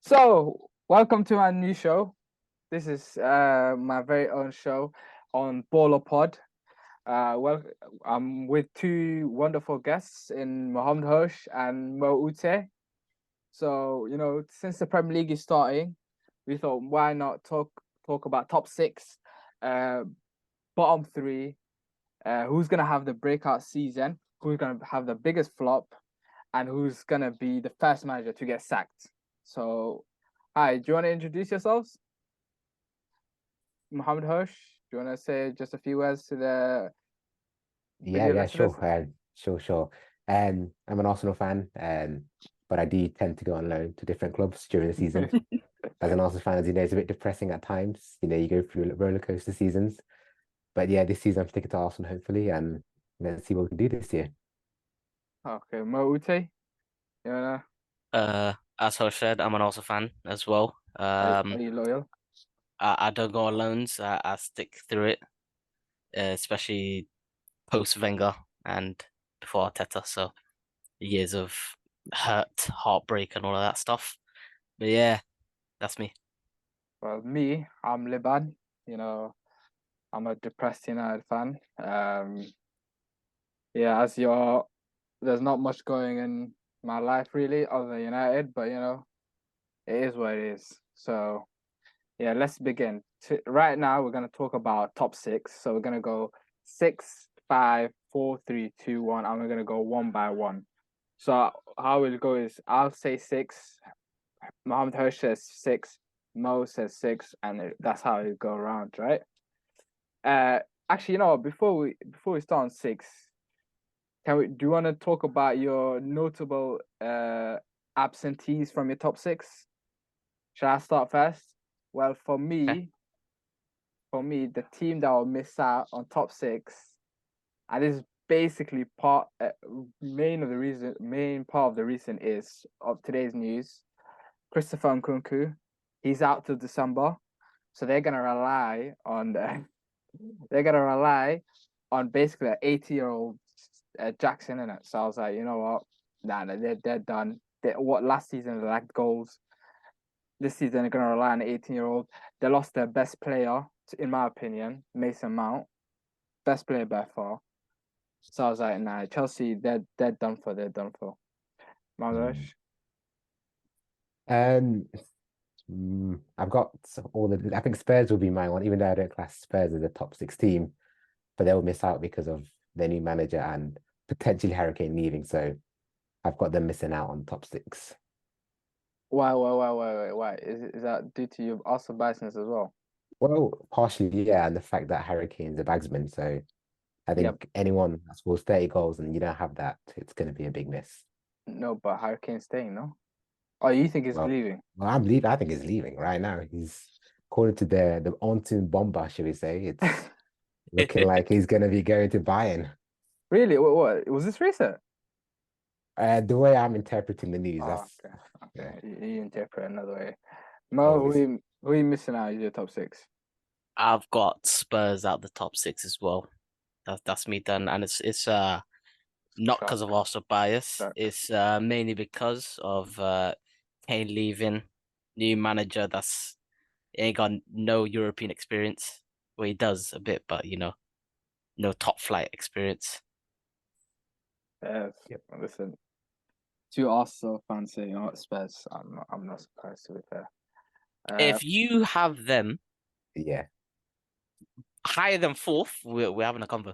So, welcome to my new show. This is my very own show on Baller Pod. Well, I'm with two wonderful guests in Mohammed Hosh and Mo Ute. So, since the Premier League is starting, we thought why not talk about top six, uh, bottom three, who's gonna have the breakout season, who's gonna have the biggest flop, and who's gonna be the first manager to get sacked. So, hi, do you want to introduce yourselves? Mohammed Hosh, do you want to say just a few words to the Yeah, video yeah, listeners? sure. Sure. I'm an Arsenal fan, but I do tend to go on loan to different clubs during the season. As an Arsenal fan, as you know, it's a bit depressing at times. You go through roller coaster seasons. But yeah, this season I'm sticking to Arsenal, hopefully, and let's see what we can do this year. Okay, Mo Ute, you wanna, As Hosh said, I'm an Arsenal fan as well. are you loyal? I don't go on loans. I stick through it, especially post Wenger and before Arteta. So years of hurt, heartbreak, and all of that stuff. But yeah, that's me. Well, me, I'm Liban. You know, I'm a depressed United fan. Yeah, there's not much going in my life really other than United, but it is what it is. So yeah, let's begin. Right now, we're gonna talk about top six. So we're gonna go six, five, four, three, two, one, and we're gonna go one by one. So how we'll go is I'll say six, Mohammed Hirsch says six, Mo says six, and that's how it go around, right? Uh, actually, before we start on six, do you want to talk about your notable absentees from your top six? Should I start first? Well, Okay. for me, the team that will miss out on top six, and this is basically main part of the reason is of today's news. Christopher Nkunku, he's out till December, so they're gonna rely on basically an 80-year-old Jackson in it. So I was like, you know what, nah, they're done. What last season they lacked goals. This season they're gonna rely on an 18-year-old. They lost their best player, in my opinion, Mason Mount, best player by far. So I was like, nah, Chelsea, they're done for. They're done for. Mm. Margaresh. Um, I've got all the. I think Spurs will be my one, even though I don't class Spurs as a top six team, but they'll miss out because of their new manager and potentially Harry Kane leaving. So I've got them missing out on top six. Why? Is that due to your Arsenal biasness as well? Well, partially, yeah, and the fact that Harry Kane's a bagsman. So I Yep. think anyone that scores 30 goals and you don't have that, it's going to be a big miss. No, but Harry Kane's staying, no? Oh, you think he's Well, leaving? well, I'm leaving. I think he's leaving right now. He's according to the Ontoon Bomber, should we say? It's looking like he's going to be going to Bayern. Really? What? Was this recent? The way I'm interpreting the news, Oh, that's okay. yeah, Okay. You interpret another way. Mo, always. who are you missing out of your top six? I've got Spurs out the top six as well. That's me done, and it's not because of Shock. Arsenal bias. Shock. It's mainly because of Kane leaving, new manager that's he ain't got no European experience. Well, he does a bit, but no top flight experience. Yes. Yep. Listen, two Arsenal fans saying, "Oh, Spurs." I'm not surprised to be fair. Uh, If you have them Yeah. higher than fourth, we're having a convo.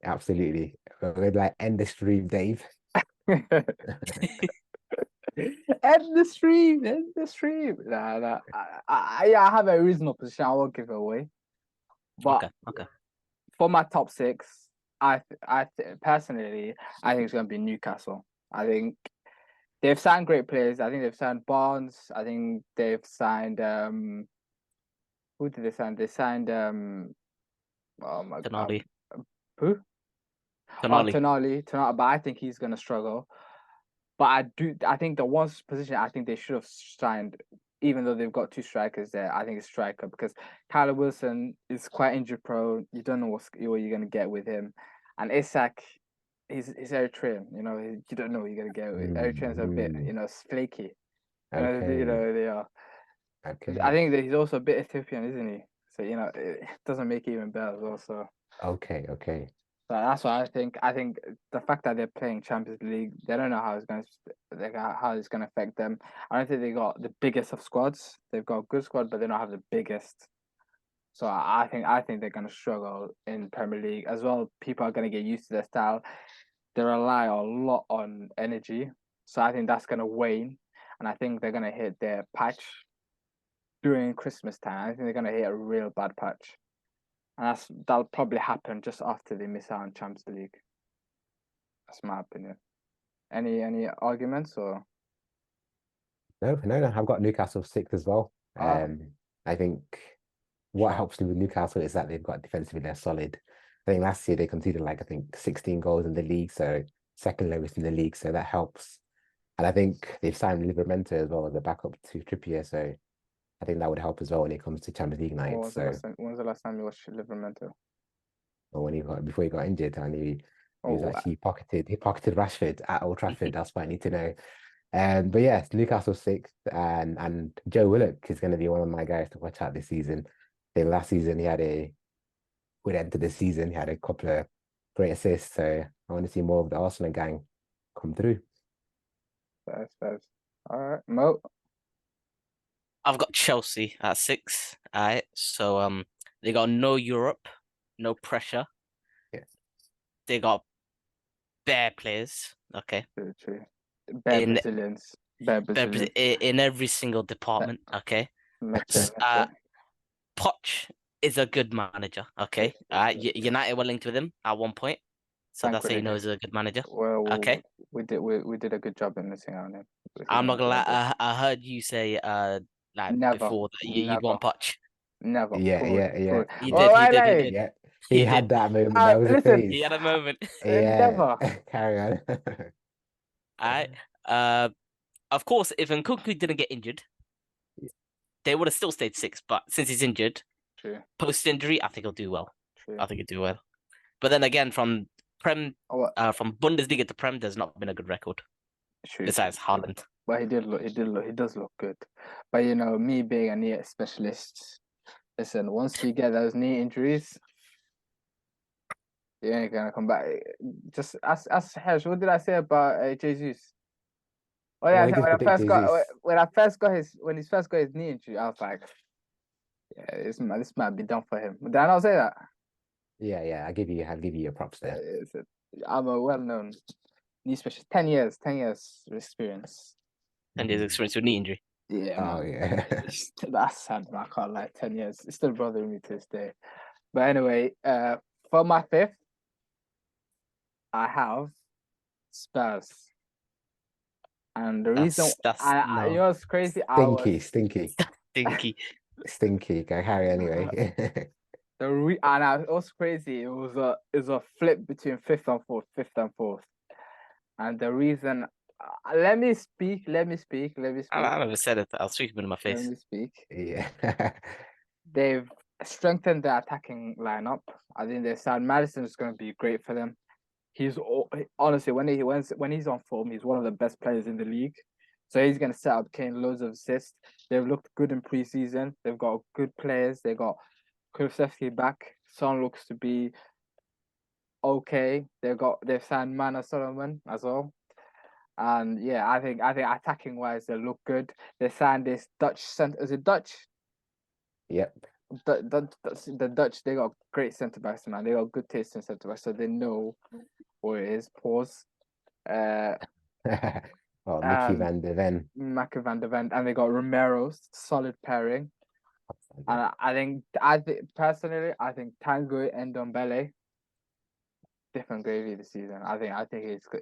Absolutely. We'd like end the stream, Dave. end the stream. End the stream. Nah. I have a reasonable position. I won't give it away. But Okay. for my top six, personally, I think it's going to be Newcastle. I think they've signed great players. I think they've signed Barnes. I think they've signed who did they sign? They signed oh my god, Tonali, who? Oh, Tonali. Tonali, but I think he's gonna struggle. But I think the one position I think they should have signed, even though they've got two strikers there, I think it's striker because Kyler Wilson is quite injury prone. You don't know what you're gonna get with him, and Isak, he's Eritrean. You don't know what you're gonna get with Eritreans are a bit Mm, flaky. Okay. They are. I Okay. think that he's also a bit Ethiopian, isn't he? So it doesn't make it even better as well. So Okay. that's why I think the fact that they're playing Champions League, they don't know how it's going to how it's going to affect them. I don't think they got the biggest of squads. They've got a good squad, but they don't have the biggest. So I think they're going to struggle in Premier League as well. People are going to get used to their style. They rely a lot on energy, so I think that's going to wane, and I think they're going to hit their patch during Christmas time. I think they're going to hit a real bad patch, and that'll probably happen just after they miss out on Champions League. That's my opinion. Any arguments or? No. I've got Newcastle sixth as well. Ah, I think what helps me with Newcastle is that they've got defensively they're solid. I think last year they conceded like I think 16 goals in the league, so second lowest in the league, so that helps. And I think they've signed Livramento as well as a backup to Trippier, so I think that would help as well when it comes to Champions League what nights. was the So last time? When was the last time you watched Livramento? or when he got before he got injured and he was Oh, actually pocketed Rashford at Old Trafford. That's what I need to know. But yeah, Newcastle sixth, and Joe Willock is going to be one of my guys to watch out this season. I think last season he had a good end to the season. He had a couple of great assists, so I want to see more of the Arsenal gang come through. that's all right. Mo, I've got Chelsea at 6. All right. So they got no Europe, no pressure. Yeah. They got bare players. Okay. true. Bad In Brazilians, bad Brazilians. in every single department. Okay. Poch is a good manager. Okay. All right. United were linked with him at one point, so that's how you know he's a good manager. Okay. We did a good job in missing out on him. I'm not gonna lie. I heard you say like Never, before that you'd never, want Poch. never. Yeah. He Oh, did. He I did. He like. did. Yeah. He He had did. that moment. That was a Listen, He phase. had a moment. Yeah. never. Carry on. All right. Of course, if Nkunku didn't get injured, they would have still stayed 6. But since he's injured, True, post injury, I think he'll do well. true. I think he'll do well. But then again, from Oh, from Bundesliga to Prem, there's not been a good record true. besides Haaland. But he does look good. But me being a knee specialist, listen, once you get those knee injuries, you ain't gonna come back. Just ask Hesh, what did I say about Jesus? Oh yeah, Oh, he did predict Jesus. when he first got his knee injury, I was like, yeah, this might be done for him. Did I not say that? Yeah. I'll give you your props there. I'm a well-known knee specialist. 10 years experience. And his experience with knee injury. Yeah, Oh man. yeah. That's sad, man. I can't lie. 10 years. It's still bothering me to this day. But anyway, for my fifth, I have Spurs. And the reason, That's you know what's crazy? Stinky. stinky. Stinky. Go Harry anyway. And it was crazy. It was a flip between fifth and fourth. And the reason, let me speak. I never said it. I'll speak him in my Let face. me speak. Yeah. They've strengthened their attacking lineup. I think they said Madison is going to be great for them. Honestly, when he's on form, he's one of the best players in the league. So he's going to set up Kane loads of assists. They've looked good in preseason. They've got good players. They got Kulusevski back. Son looks to be okay. They've signed Mana Solomon as well. And yeah, I think attacking wise they look good. They signed this Dutch center. Is it Dutch? Yep. The Dutch, they got great centre backs, man. They got good taste in centre backs, so they know what it is. Pause. Mickey van de Ven. Mickey van de Ven, and they got Romero, solid pairing. And I think personally, I think Tango and Ndombele, different gravy this season. I think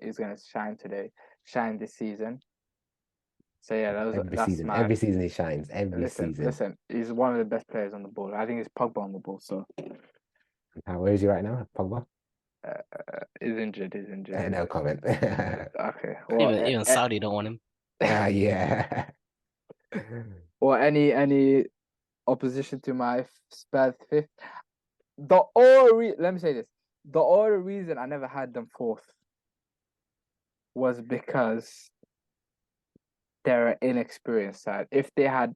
he's gonna shine this season. So yeah, Every season he shines. Every season. Listen, he's one of the best players on the ball. I think it's Pogba on the ball. So where is he right now, Pogba? He's injured. No comment. Okay. Well, even Saudi don't want him. Yeah. Or any opposition to my Spurs fifth. Let me say this. The only reason I never had them fourth was because they're an inexperienced side. If they had,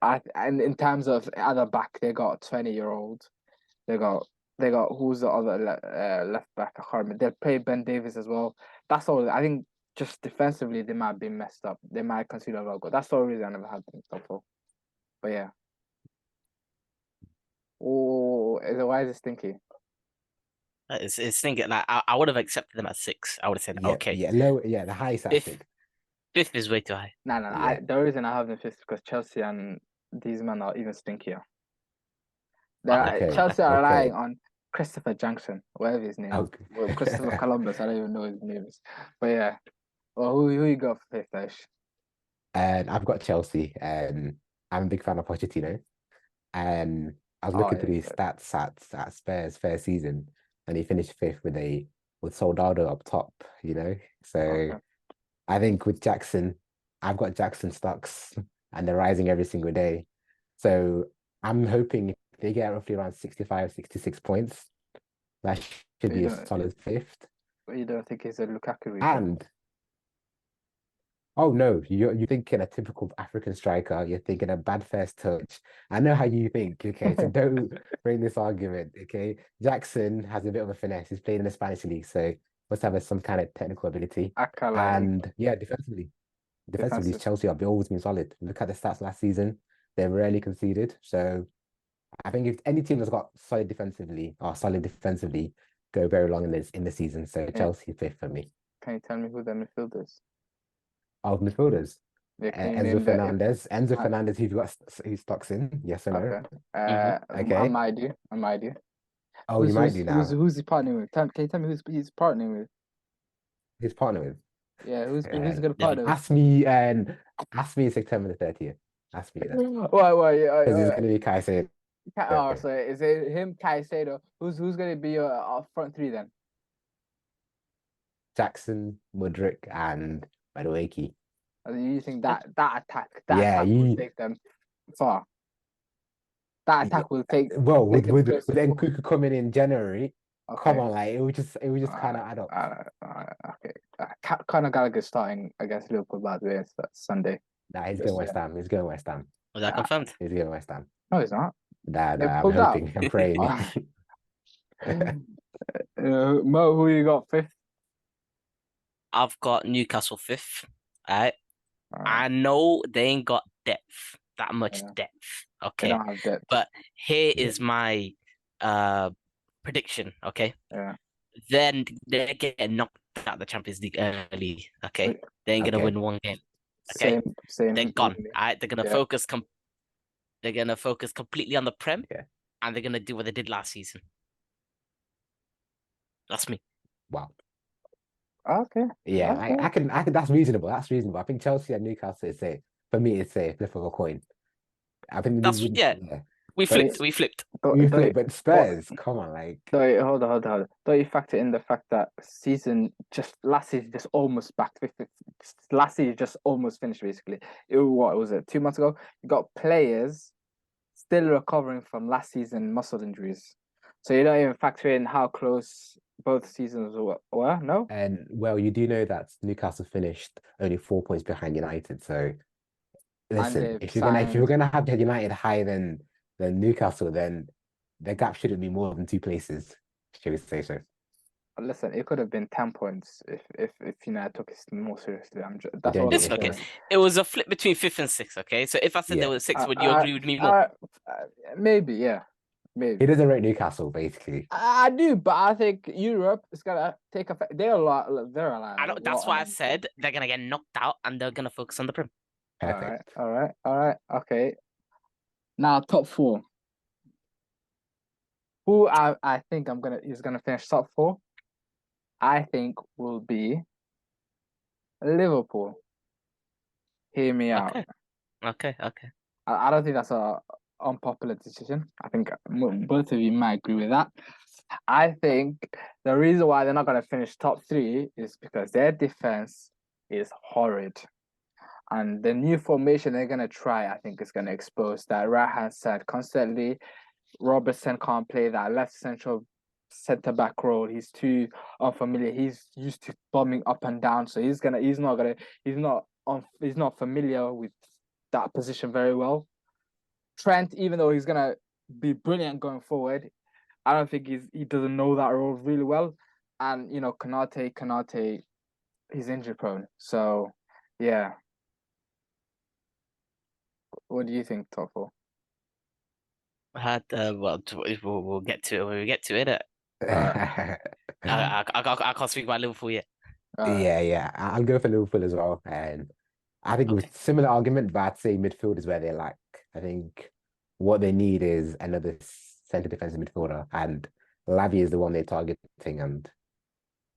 and in terms of at the back, they got 20-year-old. They got who's the other left back? I can't remember. They play Ben Davies as well. That's all. I think just defensively they might be messed up. They might concede a lot of goals. That's the only reason I never had them top four. But yeah. Oh, why is it stinky? It's thinking like I would have accepted them at 6. I would have said Yeah, okay. yeah, low, yeah. The highest at Fifth. 6. 5th is way too high. No. Yeah. The reason I have them fifth is because Chelsea and these men are even stinkier. Okay, Chelsea are okay. relying on Christopher Jackson, whatever his name is. Okay. Well, Christopher Columbus, I don't even know what his name is. But yeah. Well, who you got for fifth, Ash? And I've got Chelsea. I'm a big fan of Pochettino. And I was looking through his stats at Spurs first season, and he finished 5th with Soldado up top, you know. So Okay. I think with Jackson, I've got Jackson stocks, and they're rising every single day. So I'm hoping if they get roughly around 65, 66 points, that should be a solid 5th. You don't think he's a Lukaku reaper? And oh no, you're thinking a typical African striker. You're thinking a bad first touch. I know how you think. Okay, so don't bring this argument. Okay, Jackson has a bit of a finesse. He's played in the Spanish league, so must have some kind of technical ability. And yeah, defensively, Chelsea have always been solid. Look at the stats last season; they rarely conceded. So I think if any team that's got solid defensively go very long in the season. So Chelsea 5th for me. Can you tell me who the midfield is? Of midfielders. Yeah, Enzo Fernandez. Enzo Fernandez, who's stocks in. Yes or no? Okay. Okay. I might do. Oh, you might do now. Who's he partnering with? Can you tell me who's he's partnering with? His partner with. Yeah, who's gonna partner with? Ask me September the 30th. Ask me that. Why? Because it's gonna be Caicedo. Oh, so is it him, Caicedo? Who's gonna be your front three then? Jackson, Mudryk, and Madueke. You think that attack will take them far? That attack will take. Well, with Nkunku coming in January, come on, like it would just kind of add up. Okay, Conor Gallagher starting against Liverpool, by the way, it's Sunday. Nah, he's going West Ham. He's going West Ham. Was that confirmed? He's going West Ham. No, he's not. Nah, I'm hoping. I'm praying. Mo, who you got 5th? I've got Newcastle 5th. Alright. I know they ain't got depth, that much depth. Okay. They don't have depth. But here is my prediction, okay? Yeah. Then they're getting knocked out of the Champions League early, okay? They ain't gonna win one game. Okay. Same. They're gone. Alright, they're gonna focus completely on the Prem, and they're gonna do what they did last season. That's me. Wow. Okay. Yeah, okay. I can. That's reasonable. I think Chelsea and Newcastle is safe. For me, it's a flip of a coin. I think we flipped. But Spurs, come on, like. Hold on. Don't you factor in the fact that last season just almost back to last season just almost finished basically. What was it? 2 months ago, you got players still recovering from last season muscle injuries, so you don't even factor in how close both seasons were. No. And well, you do know that Newcastle finished only 4 points behind United. So listen, if you're gonna have United higher than Newcastle, then the gap shouldn't be more than 2 places. Should we say so? Listen, it could have been 10 points if United took it more seriously. It's okay. It was a flip between 5th and 6th. Okay, so if I said there was 6, would you agree with me more? Maybe, yeah. Maybe. He doesn't rate Newcastle, basically. I do, but I think Europe is gonna take effect. They're alive. That's why I said they're gonna get knocked out and they're gonna focus on the Prem. Perfect. All right. Okay. Now top 4. Who I think is gonna finish top 4. I think will be Liverpool. Hear me out. Okay. I don't think that's a unpopular decision. I think both of you might agree with that. I think the reason why they're not going to finish top 3 is because their defense is horrid. And the new formation they're going to try, I think, is going to expose that right-hand side constantly. Robertson can't play that left centre-back role. He's too unfamiliar. He's used to bombing up and down, so he's not he's not familiar with that position very well. Trent, even though he's gonna be brilliant going forward, I don't think he doesn't know that role really well. And Konate, he's injury prone. So yeah. What do you think, top four? We'll get to it when we get to it. I can't speak about Liverpool yet. Yeah. I'll go for Liverpool as well. And I think with similar argument, but I'd say midfield is where they lack. I think what they need is another centre defensive midfielder, and Lavia is the one they're targeting. And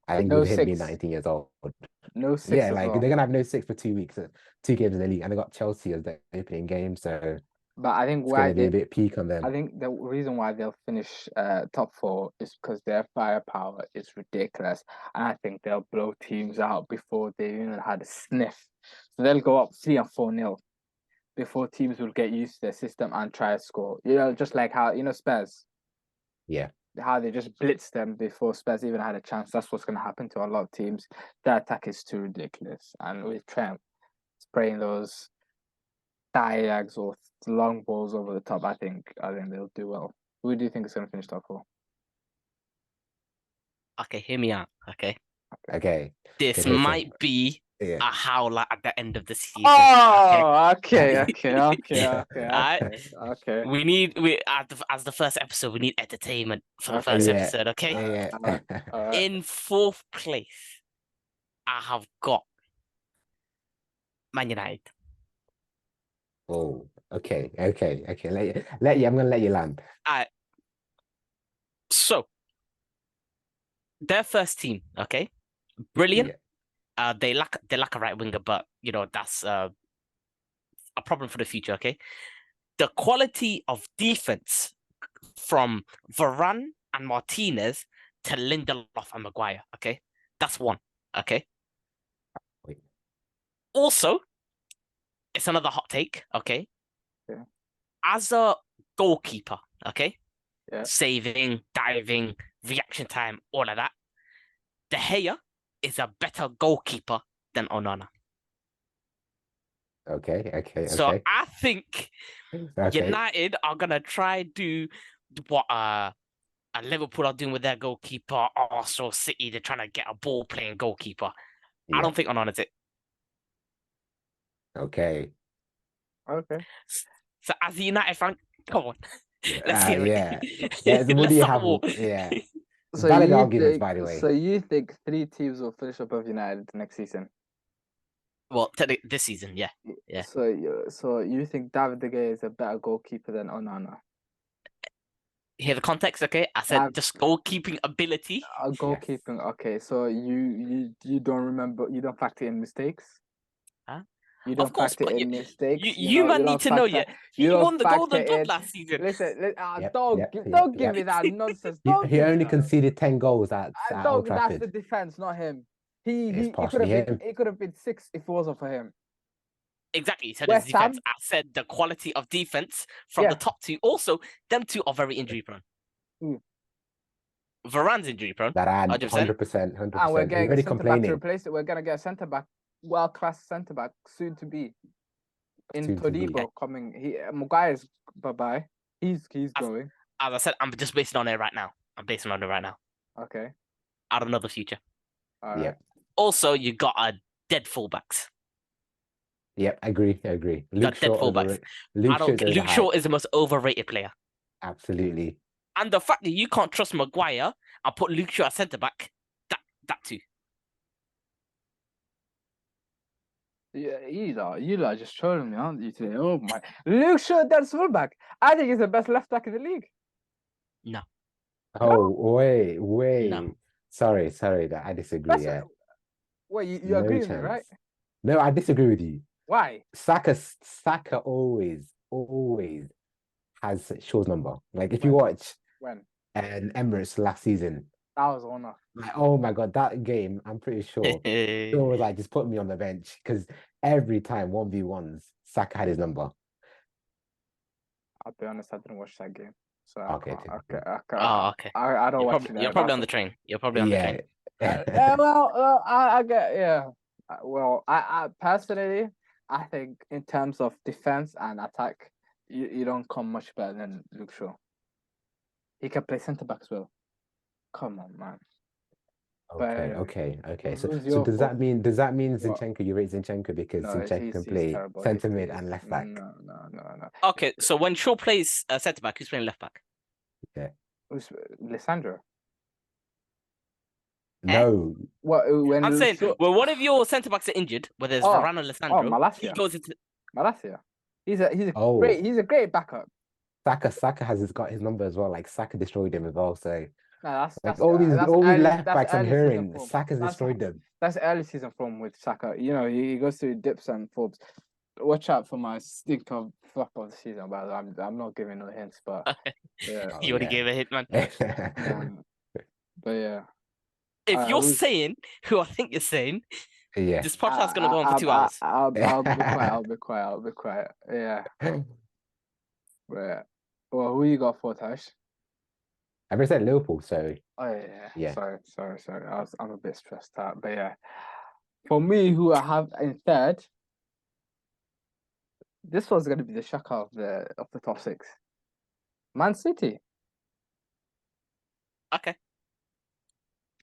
I think No with him being 6. 19 years old, No 6 yeah, as like well. they're gonna have no 6 for 2 weeks, 2 games in the league, and they got Chelsea as their opening game, so But I think it's why gonna be they a bit peak on I them. think the reason why they'll finish top 4 is because their firepower is ridiculous, and I think they'll blow teams out before they even had a sniff. So they'll go up 3 and 4-0 before teams will get used to their system and try to score. Just like how Spurs, Yeah. how they just blitzed them before Spurs even had a chance. That's what's going to happen to a lot of teams. Their attack is too ridiculous, and with Trent spraying those diags or long balls over the top, I think they'll do well. Who do you think is going to finish top 4? Okay, hear me out. Okay, Okay. this Okay, so, might be yeah. a howler at the end of the season. Oh, okay. Alright. Okay. We as the first episode, we need entertainment for the first Yeah. episode. Okay. Yeah. In 4th place, I have got Man United. Oh, okay. I'm gonna let you land. So their first team, okay, brilliant. Yeah. They lack a right winger, but that's a problem for the future. Okay, the quality of defense from Varane and Martinez to Lindelof and Maguire. Okay, that's one. Okay. Wait. Also, it's another hot take. Okay. Yeah. As a goalkeeper, okay, Yeah. saving, diving, reaction time, all of that. De Gea is a better goalkeeper than Onana. Okay. So I think Okay. United are gonna try do what Liverpool are doing with their goalkeeper, Arsenal, City. They're trying to get a ball playing goalkeeper. Yeah. I don't think Onana's it. Okay. So as a United fan, come on, let's hear Yeah. it. Yeah. So what Let's do you start have? a war. Yeah. So Valid you arguments, think, by the way. So you think 3 teams will finish above United next season? Well, this season, yeah. So you think David De Gea is a better goalkeeper than Onana? Hear the context, okay? I said just goalkeeping ability. Goalkeeping, okay. So you don't remember, you don't factor in mistakes? Huh? You don't Of course, factor but in mistakes? you man need to know, yeah. He won the Golden Glove last season. Listen, Yep, don't give me that nonsense. He only conceded 10 goals at Old That's the Trafford. defense, not him. It's He could partially have him. been, it could have been 6 if it wasn't for him. Exactly. He said West his defense. Ham? I said the quality of defense from the top 2. Also, them 2 are very injury prone. Who? Varane's injury prone. That I 100%. 100%. And we're getting a Already centre back to complaining. replace it. We're gonna get a centre back, world class centre back, soon to be. In Todibo coming. Maguire's bye. He's going. As I said, I'm just basing on it right now. Okay. I don't know the future. All right. Yep. Also, you got a dead fullbacks. Yep, agree. Luke Shaw is the most overrated player. Absolutely. And the fact that you can't trust Maguire and put Luke Shaw as centre back, that too. Yeah, you lot just trolling me, aren't you today? Oh my! Luke Shaw, that's fullback. I think he's the best left back in the league. No. Oh wait. No. Sorry, that I disagree. Yeah. Wait, you agree with me, right? No, I disagree with you. Why? Saka always has Shaw's number. Like if you watch Emirates last season, that was one off. Like, oh my god, that game, I'm pretty sure Shaw was like just put me on the bench because every time 1v1s, Saka had his number. I'll be honest, I didn't watch that game. So okay. Okay. I don't watch it. You're probably on the train. Yeah. Well, I get Well, I personally, I think in terms of defense and attack, you don't come much better than Luke Shaw. He can play centre back as well. Come on, man. Okay, But okay. So who's so your does that mean what? Zinchenko, you rate Zinchenko because No, Zinchenko can he's play terrible. centre mid and left back? No. Okay, so when Shaw plays centre back, who's playing left back? Who's Lissandro? No. What when I'm Luke saying, Shaw? well, one of your centre backs are injured, where there's Oh, Varane and Lissandro, he Malacia. goes into. Malacia. He's Oh, a great backup. Saka has got his number as well. Like Saka destroyed him as well. So No, like all these left backs I'm early season hearing, form. Saka's destroyed them. That's early season form with Saka. You know, he goes through dips and falls. Watch out for my stink of flop of the season, but I'm not giving no hints. But yeah, Oh, You already yeah. gave a hit, man. but yeah. If you're who's- saying who I think you're saying, Yeah. this podcast's gonna go on for 2 hours. I'll be quiet. Yeah. But well, who you got for Tash? I represent Liverpool, so Oh yeah. Yeah. Sorry. I'm a bit stressed out, but yeah. For me, who I have in third, this was going to be the shocker of the top six. Man City. Okay.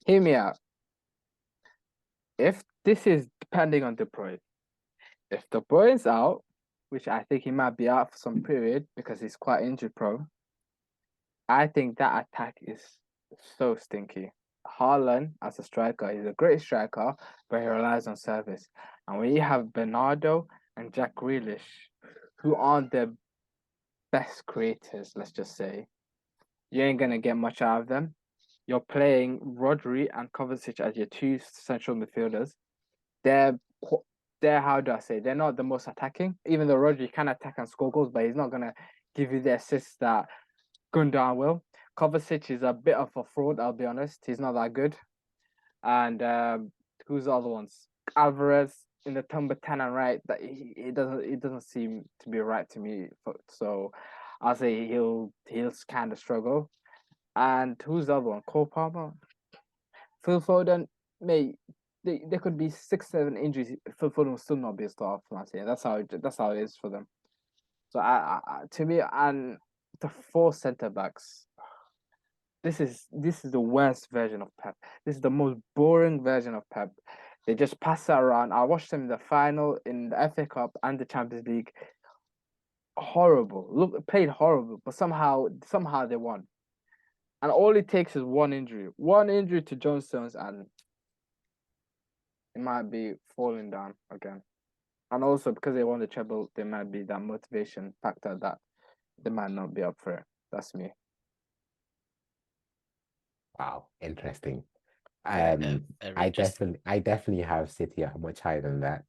Hear me out. If this is depending on De Bruyne, if De Bruyne's out, which I think he might be out for some period because he's quite injury prone, I think that attack is so stinky. Haaland as a striker, he's a great striker, but he relies on service. And when you have Bernardo and Jack Grealish, who aren't the best creators, let's just say, you ain't gonna get much out of them. You're playing Rodri and Kovacic as your two central midfielders. They're how do I say? They're not the most attacking. Even though Rodri can attack and score goals, but he's not gonna give you the assists that Gundogan will. Kovacic is a bit of a fraud, I'll be honest. He's not that good. And who's the other ones? Alvarez in the number 10 and right. That it doesn't seem to be right to me. So I'll say he'll kind of struggle. And who's the other one? Cole Palmer, Phil Foden. Mate, there could be 6-7 injuries. Phil Foden will still not be a star for Man City. That's how it is for them. So to me, and the 4 centre backs. This is the worst version of Pep. This is the most boring version of Pep. They just pass it around. I watched them in the final in the FA Cup and the Champions League. Horrible. Look, played horrible, but somehow they won. And all it takes is one injury to John Stones, and it might be falling down again. And also because they won the treble, there might be that motivation factor that they might not be up for it. That's me. Wow, interesting. very I interesting. definitely have City much higher than that.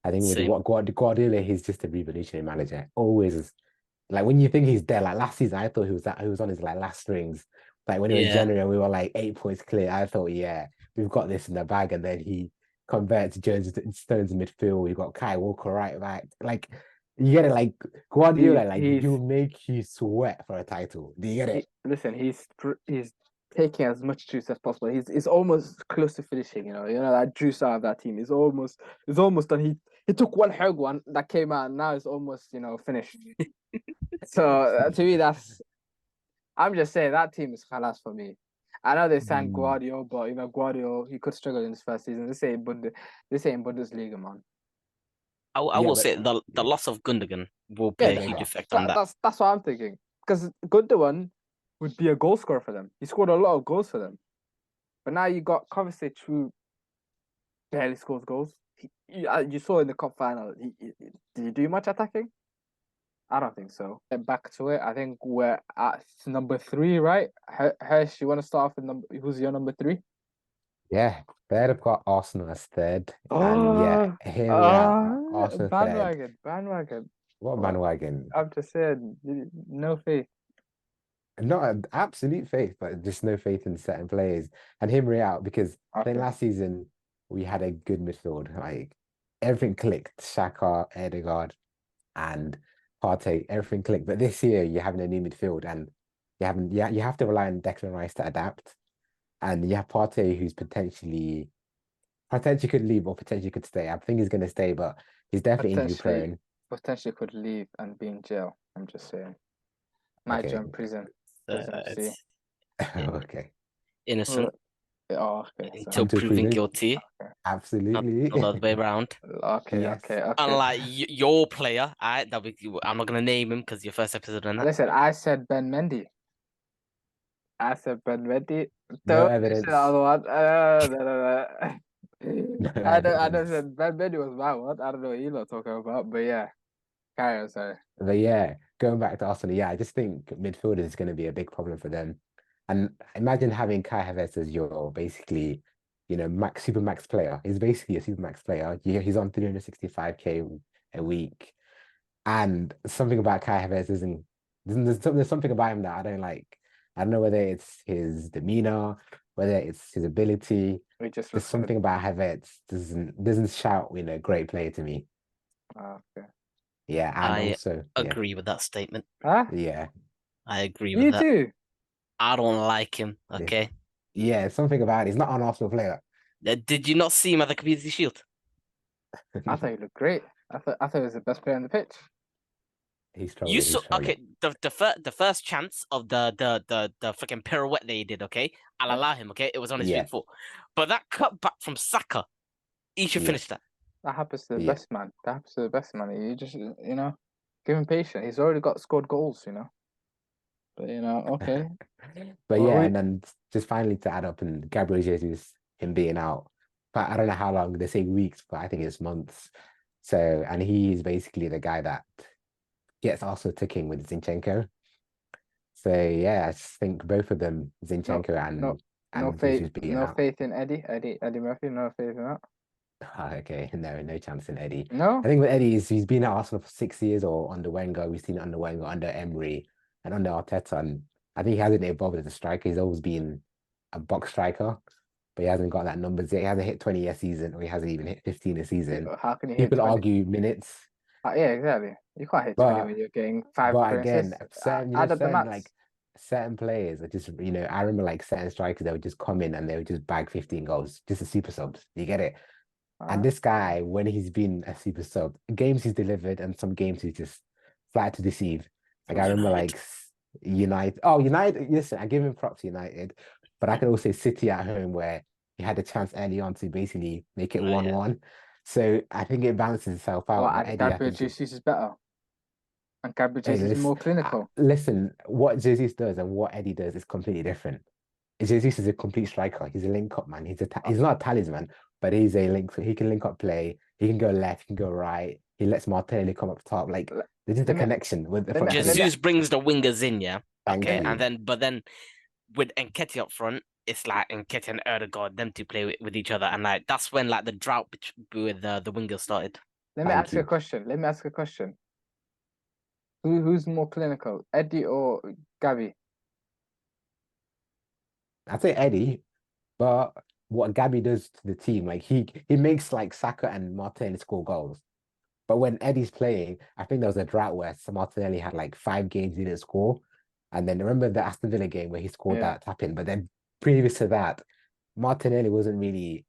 I think with Same. what Guardiola, he's just a revolutionary manager. Always, like when you think he's there, like last season, I thought he was on his like last strings. Like when it was Yeah. January and we were like 8 points clear, I thought, yeah, we've got this in the bag. And then he converts Jones Stones in midfield. We've got Kai Walker right back. Like you get it, like Guardiola, like he'll make you sweat for a title. Do you get it? Listen, he's taking as much juice as possible. He's almost close to finishing. You know that juice out of that team is almost done. He took one hug one that came out, and now it's almost finished. So to me, I'm just saying that team is khalas for me. I know they signed Guardiola, but Guardiola he could struggle in his first season. This ain't Bundesliga, man. I will say the loss of Gundogan will play a huge effect on that. That's what I'm thinking. Because Gundogan would be a goal scorer for them. He scored a lot of goals for them. But now you got Kovacic who barely scores goals. You saw in the cup final. Did he do much attacking? I don't think so. Get back to it. I think we're at number 3, right? Hirsch, you want to start off with who's your number 3? Yeah, third I've got Arsenal as third. And yeah, here we are. Arsenal bandwagon. What bandwagon? I'm just saying, no faith. Not an absolute faith, but just no faith in certain players. And hear me out because I think last season we had a good midfield. Like everything clicked. Xhaka, Ødegaard, and Partey, everything clicked. But this year you're having a new midfield and you have to rely on Declan Rice to adapt. And you have Partey who's potentially potentially could leave or potentially could stay. I think he's going to stay, but he's definitely injury prone. Potentially could leave and be in jail. I'm just saying. Might Okay. join prison. Prison FC. It's Okay. innocent Oh, okay. until Until proven proven. guilty. Not Absolutely. the other way around. Okay, Yes. okay. Unlike your player, I'm not gonna name him because your first episode on that. Listen, I said Ben Mendy. I said Ben Mendy. No Don't evidence. say the other one. No. No I don't evidence. said Ben Mendy was my one. I don't know what you're talking about, but yeah. Carry on, sorry. But yeah, going back to Arsenal, yeah, I just think midfield is going to be a big problem for them. And imagine having Kai Havertz as your basically, super max player. He's basically a super max player. He's on 365k a week. And something about Kai Havertz there's something about him that I don't like. I don't know whether it's his demeanor, whether it's his ability. We just There's something about Havertz doesn't shout, great player to me. Okay. Yeah, and I also agree with that statement. Huh? yeah. I agree You with that. too. I don't like him. Okay. Yeah, something about it. He's not an Arsenal player. Did you not see him at the Community Shield? I thought he looked great. I thought he was the best player on the pitch. He's struggling. You he's saw struggling. okay. The first chance of the freaking pirouette that he did. Okay, I'll allow him. Okay, it was on his Yeah. weak foot, but that cut back from Saka, he should Yeah. finish that. That happens to the Yeah. best man. That happens to the best man. You just, give him patience. He's already got scored goals, But okay. But Well, yeah, and then just finally to add up and Gabriel Jesus, him being out. But I don't know how long, they say weeks, but I think it's months. So, and he's basically the guy that gets also ticking with Zinchenko. So yeah, I just think both of them, Zinchenko and Jesus being no out. faith in Eddie Murphy. No faith in that. Okay, no chance in Eddie. No. I think with Eddie he's been at Arsenal for 6 years or under Wenger. We've seen it under Wenger, under Emery, and under Arteta. And I think he hasn't evolved as a striker. He's always been a box striker, but he hasn't got that numbers yet. He hasn't hit 20 a season, or he hasn't even hit 15 a season. How can you hit People 20? argue minutes, Yeah, exactly. You can't hit 20 when you're getting 5 but appearances. again, certain players are just, I remember like certain strikers, they would just come in and they would just bag 15 goals, just a super subs. You get it? And this guy, when he's been a super sub, games he's delivered and some games he's just flat to deceive. Like I remember like United. Oh, United, listen, I give him props to United, but I could also City at home where he had a chance early on to basically make it 1-1. So I think it balances itself out. Well, Gabriel Jesus is better. And Gabriel Jesus is more clinical. Listen, what Jesus does and what Eddie does is completely different. Jesus is a complete striker. He's a link-up man. He's not a talisman, but he's a link. So he can link up play. He can go left. He can go right. He lets Martinelli come up top. Like there's just a connection with. Jesus brings the wingers in, yeah. Okay, Thank you. but then with Nketiah up front, it's like Nketiah and Erdegaard, them two play with each other, and like that's when like the drought with the wingers started. Let me ask you a question. Who's more clinical, Eddie or Gabby? I'd say Eddie, but what Gabby does to the team, like he makes like Saka and Martinelli score goals. But when Eddie's playing, I think there was a drought where Martinelli had like 5 games he didn't score. And then remember the Aston Villa game where he scored that tap in. But then previous to that, Martinelli wasn't really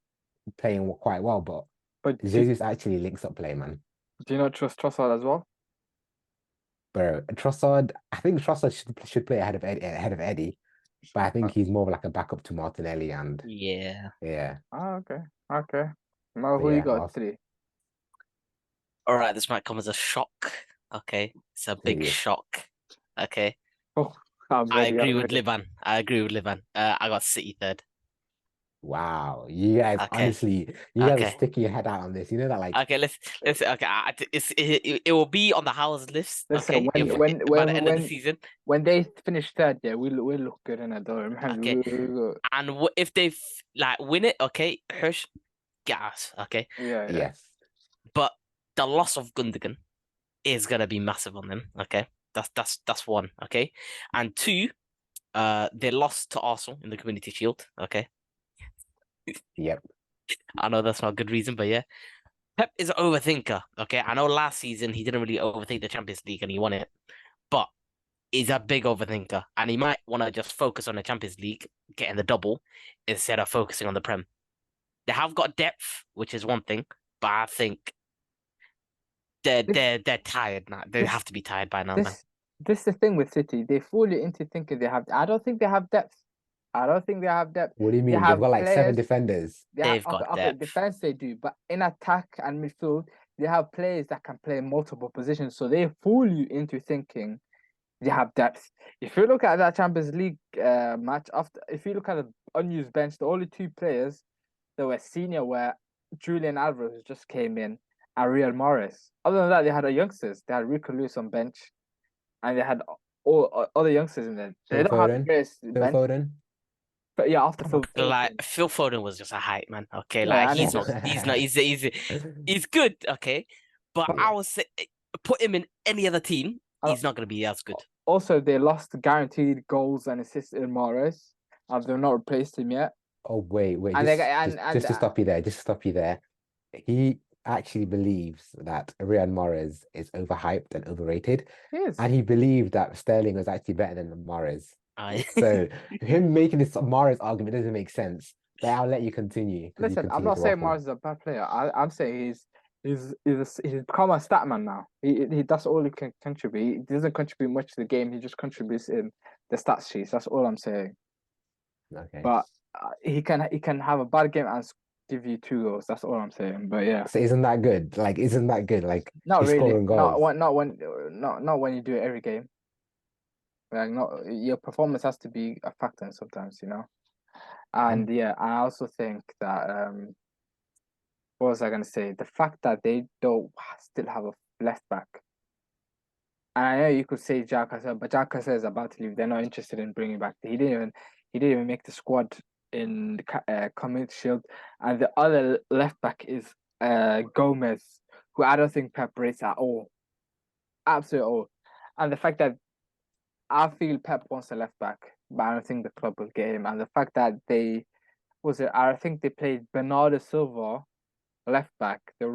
playing quite well. But Jesus actually links up play, man. Do you not trust Trossard as well? Bro, Trossard, I think Trossard should play ahead of Eddie. But I think he's more of like a backup to Martinelli and yeah. Oh, okay. Mo, who you got 3? All right, this might come as a shock. Okay, it's a big shock. Okay. Oh, I agree with Liban. I got City 3rd. Wow, you guys honestly, guys are sticking your head out on this. You know that, like. Okay, let's. Okay, it will be on the house list. Listen, okay, by the end of the season, when they finish 3rd, yeah, we'll look good in it though. Okay, and if they win it, okay, Hirsch, get us. Okay. Yeah. Yes. But the loss of Gundogan is gonna be massive on them. Okay, that's 1. Okay, and 2, they lost to Arsenal in the Community Shield. Okay. Yep. I know that's not a good reason, but yeah. Pep is an overthinker. Okay, I know last season he didn't really overthink the Champions League and he won it, but he's a big overthinker, and he might want to just focus on the Champions League, getting the double, instead of focusing on the Prem. They have got depth, which is one thing, but I think they're tired now. They This have to be tired by now, man. this is the thing with City. They fool you into thinking they have. I don't think they have depth. I don't think they have depth. What do you They mean? They've have got like 7 players. defenders. They've Okay, got okay, depth. defense they do, but in attack and midfield, they have players that can play multiple positions. So they fool you into thinking they have depth. If you look at that Champions League match, if you look at the unused bench, the only 2 players that were senior were Julian Alvarez, who just came in, and Riyad Mahrez. Other than that, they had the youngsters. They had Rico Lewis on bench, and they had all other youngsters in there. They Phil don't have the Foden. greatest Phil bench, Foden. but yeah, after Phil Foden, Like Phil Foden was just a hype, man. Okay, yeah, like and he's it's not, just he's good. Okay, but But- I would say put him in any other team, Uh, he's not gonna be as good. also they lost guaranteed goals and assists in Mahrez, and they've not replaced him yet. Oh wait. And Just, they got- just to stop you there. Just to stop you there. He actually believes that Riyad Mahrez is overhyped and overrated, He is. and he believed that Sterling was actually better than Mahrez. I So him making this Mahrez argument doesn't make sense. But I'll let you continue. 'Cause you Listen, I'm continue not to saying waffle. Mahrez is a bad player. I'm saying he's become a stat man now. He that's all he can contribute. He doesn't contribute much to the game. He just contributes in the stats sheets. That's all I'm saying. Okay. But he can have a bad game and give you 2 goals. That's all I'm saying. But yeah, So isn't that good? Like, isn't that good? Like, not he's really. scoring goals. Not when you do it every game. Like, not your performance has to be a factor sometimes, you know. And yeah, I also think that what was I gonna say? The fact that they don't still have a left back. And I know you could say Jack Cassell, but Jack Cassell is about to leave. They're not interested in bringing back. He didn't even make the squad in the Community Shield. And the other left back is Gomez, who I don't think Pep rates at all, absolutely all. And the fact that I feel Pep wants a left back, but I don't think the club will get him. And the fact that I think they played Bernardo Silva left back. They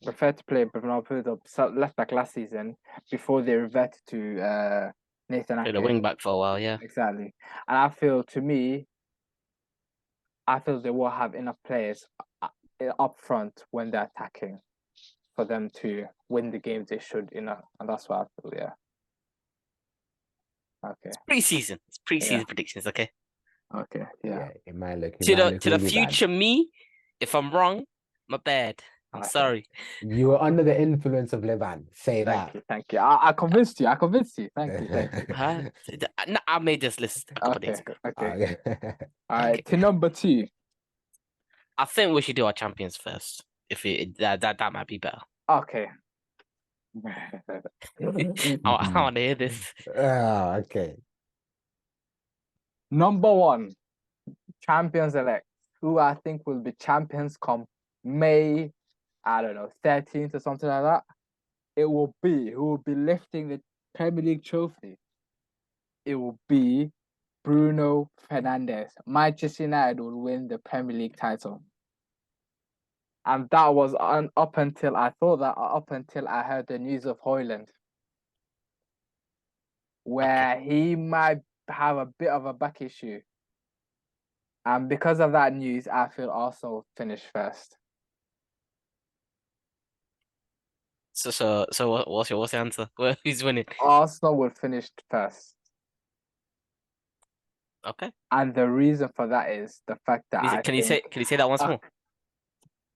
preferred to play Bernardo Silva left back last season before they reverted to Nathan played a Ake. wing back for a while, yeah. Exactly. And I feel they will have enough players up front when they're attacking for them to win the games they should, and that's what I feel, yeah. Okay. Pre-season. It's pre-season predictions, okay? Okay. Yeah. It might look. To the really future bad. me, if I'm wrong, my bad. I'm Okay. sorry. You were under the influence of Levan. Say that. Thank you. I convinced you. Thank you. Huh? I made this list a couple days ago. Okay. All right. To number 2. I think we should do our champions first. If that might be better. Okay. I want to hear this. Oh, okay. Number 1, champions elect, who I think will be champions come May, I don't know, 13th or something like that. Who will be lifting the Premier League trophy. It will be Bruno Fernandes. Manchester United will win the Premier League title. And that was up until I heard the news of Højlund, where he might have a bit of a back issue. And because of that news, I feel Arsenal finish first. So what's your answer? Who's winning? Arsenal will finish first. Okay. And the reason for that is the fact that Can you say that once more?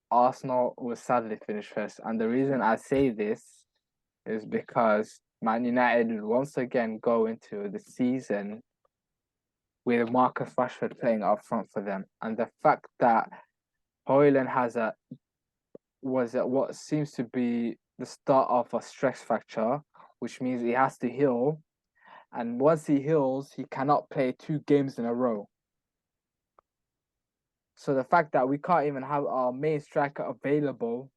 Arsenal will sadly finish first. And the reason I say this is because Man United will once again go into the season with Marcus Rashford playing up front for them. And the fact that Højlund has what seems to be the start of a stress fracture, which means he has to heal. And once he heals, he cannot play 2 games in a row. So the fact that we can't even have our main striker available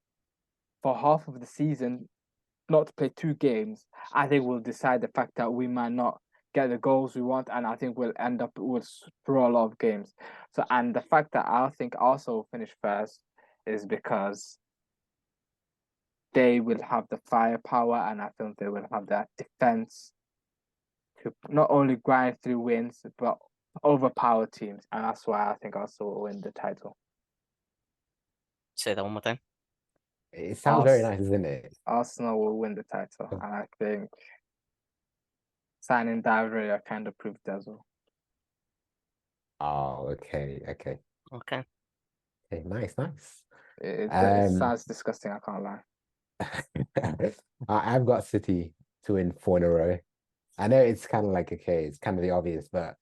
for half of the season, not to play 2 games, I think will decide the fact that we might not get the goals we want, and I think we'll end up with draw a lot of games. So, and the fact that I think Arsenal will finish first is because they will have the firepower, and I think they will have that defense to not only grind through wins but overpower teams, and that's why I think Arsenal will win the title. Say that one more time. It sounds very Ars- nice, isn't it? Arsenal will win the title, Oh. and I think signing David Raya kind of proved that as well. Oh, okay, okay, Okay. okay. Nice, nice. It Um, sounds disgusting. I can't lie. I've got City to win 4 in a row. I know it's kind of like okay, it's kind of the obvious, but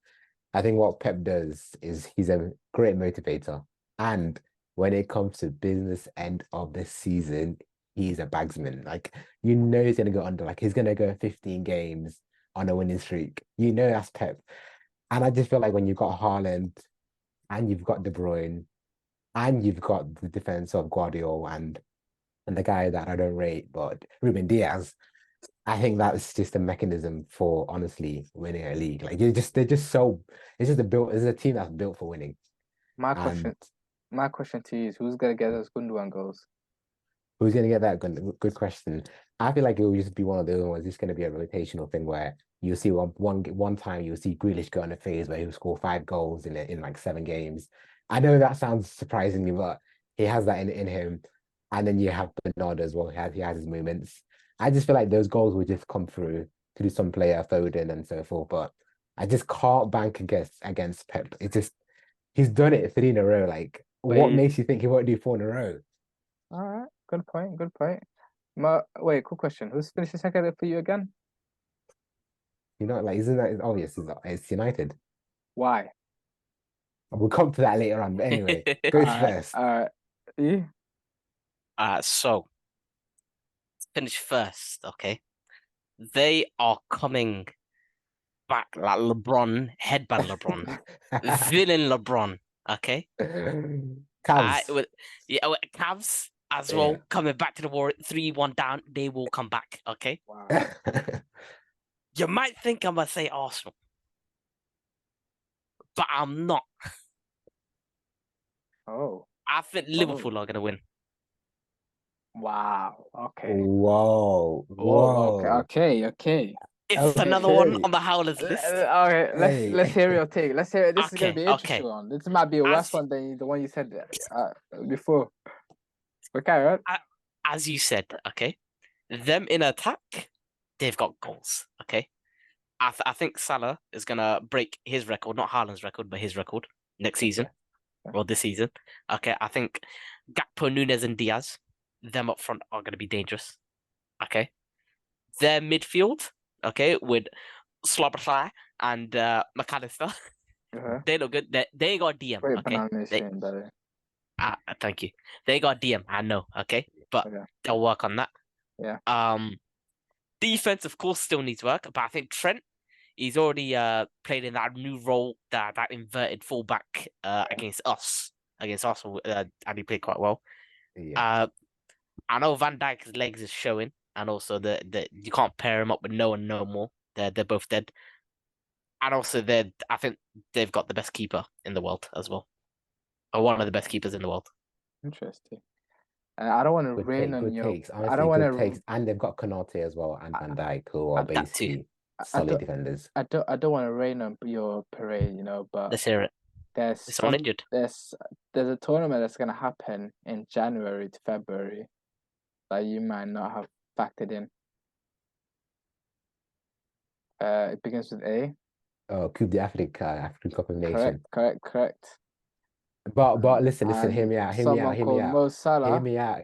I think what Pep does is he's a great motivator. And when it comes to business end of the season, he's a bagsman. Like you know he's gonna go under, like he's gonna go 15 games on a winning streak. You know that's Pep. And I just feel like when you've got Haaland and you've got De Bruyne and you've got the defense of Guardiola and the guy that I don't rate, but Ruben Diaz. I think that's just a mechanism for honestly winning a league. Like they're just so it's just it's a team that's built for winning. My And question to you is, who's gonna get those Gundogan goals? who's gonna get that? Good question. I feel like it will just be one of those ones. It's gonna be a rotational thing where you see one time you'll see Grealish go on a phase where he'll score 5 goals in like 7 games. I know that sounds surprisingly, but he has that in him. And then you have Bernardo as well. He has his moments. I just feel like those goals will just come through to do some player Foden and so forth. But I just can't bank against Pep. It's just he's done it 3 in a row. Like, what Wait. makes you think he won't do 4 in a row? All right, good point. Good point. Wait, cool question. Who's finishing second for you again? You know, like isn't that obvious? It's United. Why? We'll come to that later on. But anyway, go first. All right. You? So finish first, okay? They are coming back like LeBron, headband LeBron, villain LeBron, okay? Cavs. With Cavs as Yeah. well coming back to the war, 3-1 down. They will come back, okay? Wow. You might think I'm gonna say Arsenal, but I'm not. Oh, I think Liverpool are gonna win. wow. Okay. Whoa, Oh, whoa. okay. It's another one Okay. on the howlers list. Okay, let's Hey. hear your take. Let's hear. This is gonna be Okay. interesting one. This might be a worse As- one than the one you said before. Okay, right? As you said, okay, them in attack, they've got goals, okay. I think Salah is gonna break his record, not Haaland's record, but his record next season or this season. Okay, I think Gakpo, Nunes, and Diaz, them up front are gonna be dangerous. Okay, their midfield, okay, with Sloboslai and McAllister, Uh-huh. they look good. They got DM. Great Okay, pronunciation, by the way. thank you. They got DM. I know. Okay, but Okay. they'll work on that. Yeah. Defense, of course, still needs work, but I think Trent, he's already played in that new role, that inverted fullback against Arsenal, and he played quite well. Yeah. I know Van Dijk's legs is showing, and also the you can't pair him up with no one no more. They're both dead, and also I think they've got the best keeper in the world as well, or one of the best keepers in the world. Interesting. I don't want to rain on Good your. takes. Honestly, I don't want good to. takes. And they've got Konate as well and Van Dijk, who are that too. basically I solid don't- defenders. I don't want to rain on your parade, but Let's hear it. there's It's uninjured. there's a tournament that's gonna happen in January to February that you might not have factored in. It begins with A. Oh, Coupe d'Afrique, African Cup of Nations. Correct. But listen, And hear me out. someone called Mo Salah.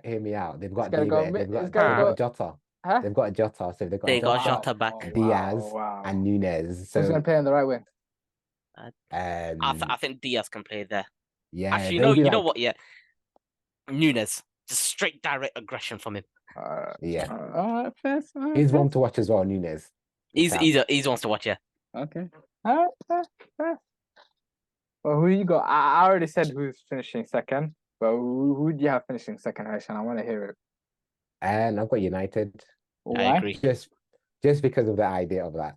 Hear me out. They've got gonna go David. it's gonna They've go- got Jota. Huh? They've got Jota. So they've got They got Jota, Jota back. Diaz, Wow. and Nunes. Who's So gonna play on the right wing? I think Diaz can play there. yeah, Actually, they'll be you know like- what? Yeah, Nunes, just straight direct aggression from him. Yeah. Fair. He's one to watch as well, Nunes. He's wants to watch. Yeah, Okay. Fair. Well, who you got? I already said who's finishing second, but who do you have finishing second, Haishan? I want to hear it. And I've got United. I Why? agree. Just because of the idea of that.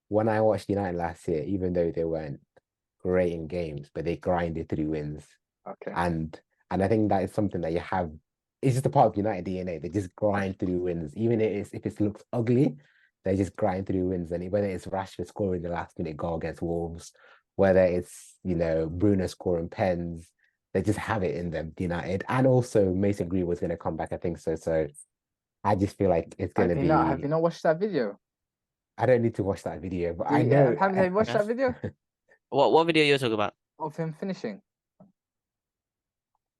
When I watched United last year, even though they weren't great in games, but they grinded through wins. Okay. And I think that is something that you have. It's just a part of United DNA. They just grind through wins, even if it looks ugly. They just grind through wins, and whether it's Rashford scoring the last minute goal against Wolves, whether it's Bruno scoring pens, they just have it in them, United. And also Mason Greenwood was going to come back, I think so. So I just feel like it's going to Have be. you not watched that video? I don't need to watch that video, but Do I you, know. have you watched Yeah. that video What video you're talking about? of him finishing?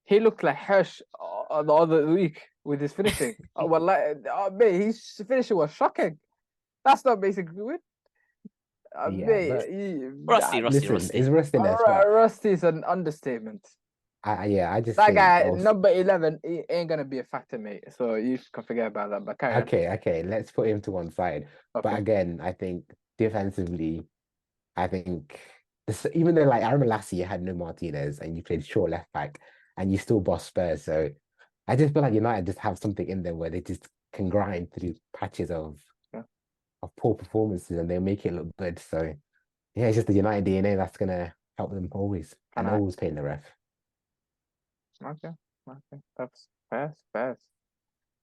He looked like Hirsch the other week with his finishing. Well, like, mate, his finishing was shocking. That's not Mason Greenwood. Yeah, Mate, but Rusty. listen, it's rustiness, but Rusty is an understatement. I just That think guy, also, number 11, he ain't gonna be a factor, mate. So you can forget about that. But carry on. okay, let's put him to one side. But Okay. again, I think defensively, I think this, even though like I remember last year you had no Martinez and you played short left back and you still boss Spurs. So I just feel like United just have something in them where they just can grind through patches of poor performances and they'll make it look good. So yeah, it's just the United DNA that's gonna help them always and always paying the ref. Okay. That's fair.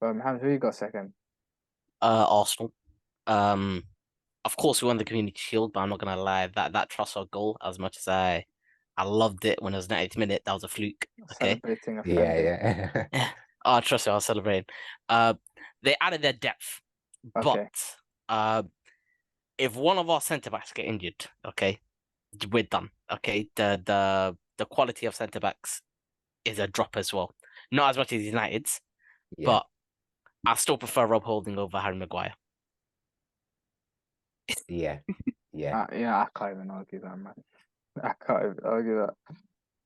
Hans, who you got second? Arsenal. Of course we won the Community Shield, but I'm not gonna lie, that Trossard goal, as much as I loved it when it was 90th minute, that was a fluke. Okay. Celebrating a friend. Yeah. Yeah. Oh, trust me, I was celebrating. They added their depth, Okay. but if one of our centre backs get injured, okay, we're done. Okay, the quality of centre backs is a drop as well. Not as much as United's, Yeah. but I still prefer Rob Holding over Harry Maguire. Yeah. I can't even argue that, man. I can't even argue that.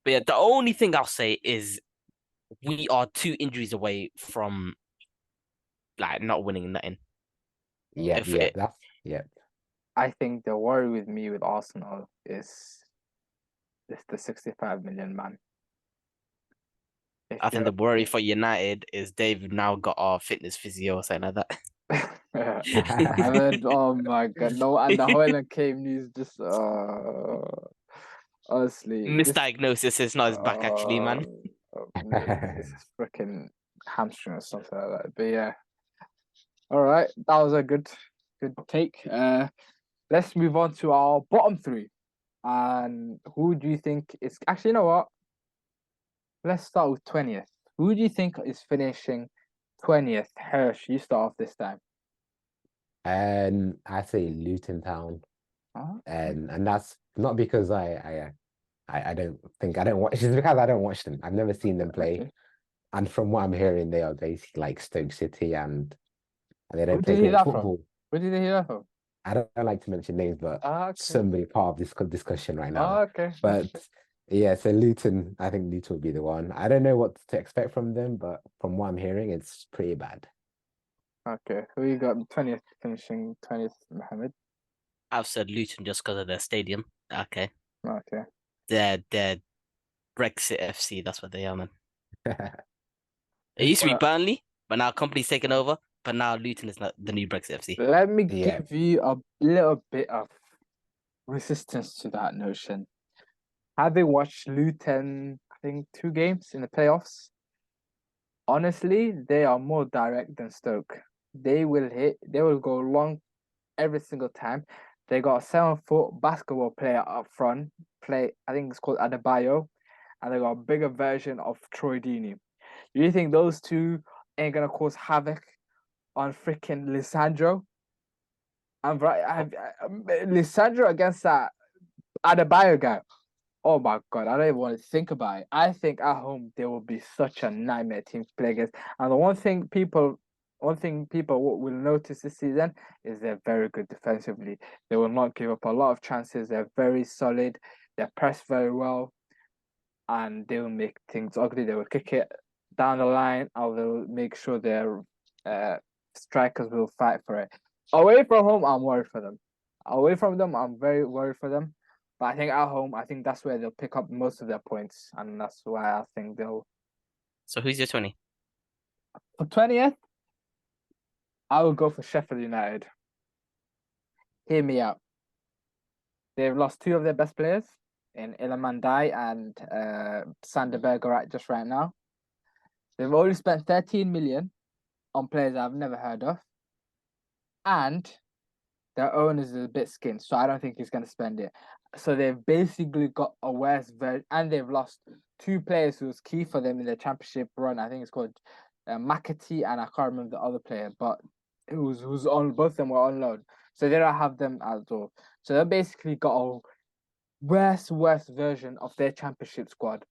But yeah, the only thing I'll say is we are 2 injuries away from like not winning nothing. Yeah, If yeah, it- that's yeah. I think the worry with me with Arsenal is the 65 million man. If I think the you're- worry for United is they've now got our fitness physio or something like that. And then, oh my god, no, and the Hoyland came news just honestly Misdiagnosis is not his back actually, man. It's freaking hamstring or something like that. But yeah. All right, that was a good take. Let's move on to our bottom 3. And who do you think is actually, you know what? Let's start with 20th. Who do you think is finishing 20th? Hirsch, you start off this time. I say Luton Town, Oh, and that's not because I don't think I don't watch. It's just because I don't watch them. I've never seen them play, okay. and from what I'm hearing, they are basically like Stoke City, and they Who don't did play you hear great that from? football. Where did they hear that from? I don't like to mention names, but Okay. somebody part of this discussion right now. Okay. But yeah, so Luton, I think Luton will be the one. I don't know what to expect from them, but from what I'm hearing, it's pretty bad. Okay. Who you got 20th finishing 20th, Mohammed? I've said Luton just because of their stadium. Okay. Okay. They're Brexit FC, that's what they are, man. It used to be Well, Burnley, but now company's taken over. But now Luton is not the new Brexit FC. let me Yeah. give you a little bit of resistance to that notion. Having watched Luton, I think 2 games in the playoffs, honestly, they are more direct than Stoke. They will go long every single time. They got a 7-foot basketball player up front, I think it's called Adebayo, and they got a bigger version of Troy Deeney. Do you think those two ain't gonna cause havoc on freaking Lisandro? And Lisandro against that Adebayo guy. Oh my god, I don't even want to think about it. I think at home they will be such a nightmare team to play against. And the one thing people will notice this season is they're very good defensively. They will not give up a lot of chances. They're very solid. They press very well, and they will make things ugly. They will kick it down the line, and they'll make sure their strikers will fight for it. Away from home, I'm worried for them. Away from them, I'm very worried for them. But I think at home, I think that's where they'll pick up most of their points, and that's why I think they'll. So who's your 20? For 20th, I will go for Sheffield United. Hear me out. They've lost 2 of their best players in Iliman Ndiaye and Sander Berge right now. They've only spent 13 million on players I've never heard of, and their owners is a bit skint, so I don't think he's going to spend it. So they've basically got a worse version, and they've lost two players who was key for them in the championship run. I think it's called McAtee, and I can't remember the other player, but it was who's on both of them were on loan, so they don't have them at all. So they basically got a worst version of their championship squad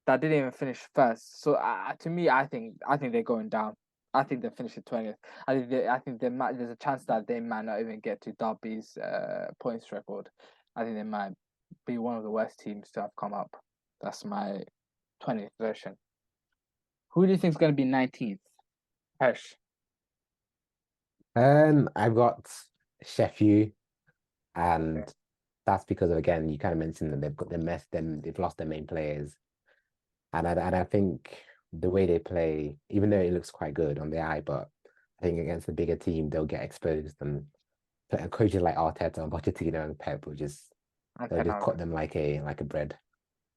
that didn't even finish first. So to me, I think they're going down. I think they finished 20th. I think they might. There's a chance that they might not even get to Derby's points record. I think they might be one of the worst teams to have come up. That's my 20th version. Who do you think is going to be 19th? Hesh. I've got Sheffield, and Okay. that's because of, again, you kind of mentioned that they've lost their main players, and I think the way they play, even though it looks quite good on the eye, but I think against a bigger team they'll get exposed, and coaches like Arteta and Pochettino and Pep will just And they'll Ten just Hag. cut them like a bread.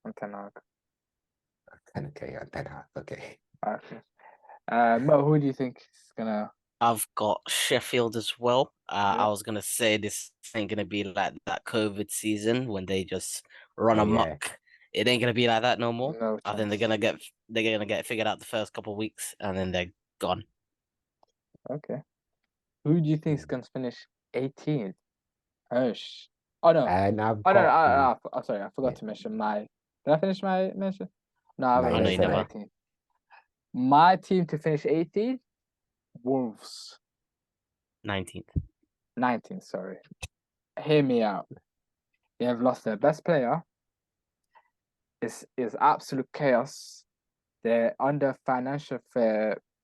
And Ten Hag. Okay, Ten Hag, okay. Okay. Mo, who do you think is gonna? I've got Sheffield as well. Yeah. I was gonna say this ain't gonna be like that COVID season when they just run Oh, yeah. amok. It ain't gonna be like that no more. No I think they're chance. gonna get figured out the first couple of weeks and then they're gone. Okay. Who do you think is gonna finish 18th? Hirsch. Oh no. And I've Oh no. got Sorry, I forgot yeah. to mention my. Did I finish my mention? No, I No, haven't you I know never you mentioned said my never. it. 18th. My team to finish 18th, Wolves. 19th. 19th, sorry. Hear me out. They have lost their best player. It's absolute chaos. They're under financial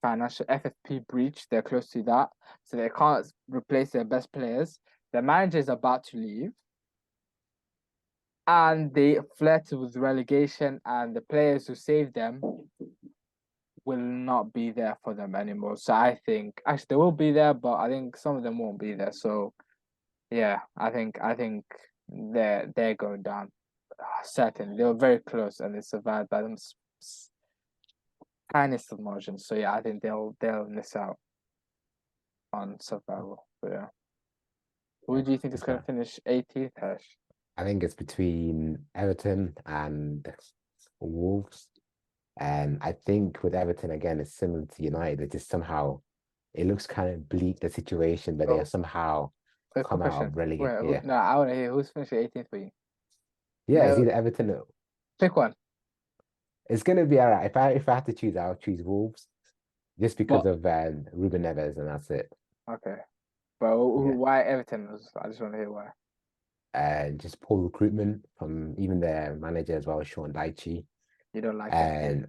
FFP breach. They're close to that. So they can't replace their best players. The manager is about to leave. And they flirted with relegation, and the players who saved them will not be there for them anymore. So I think actually they will be there, but I think some of them won't be there. So yeah, I think they're going down. Certainly, they were very close and they survived by them tiniest of margins. So yeah, I think they'll miss out on survival. But yeah, who do you think is going to finish 18th, Hirsch? I think it's between Everton and Wolves. And I think with Everton, again, it's similar to United. It just somehow, it looks kind of bleak, the situation, but they have somehow Quick come out question. of relegation. Wait, Yeah. no, I want to hear who's finishing 18th for you. Yeah, it's No, either Everton or pick one. it's gonna be all right. If I had to choose, I'll choose Wolves just because But of Ruben Neves, and that's it. okay, but Yeah. why Everton? I just want to hear why. Just poor recruitment from even their manager as well, Sean Dyche. You don't like it. And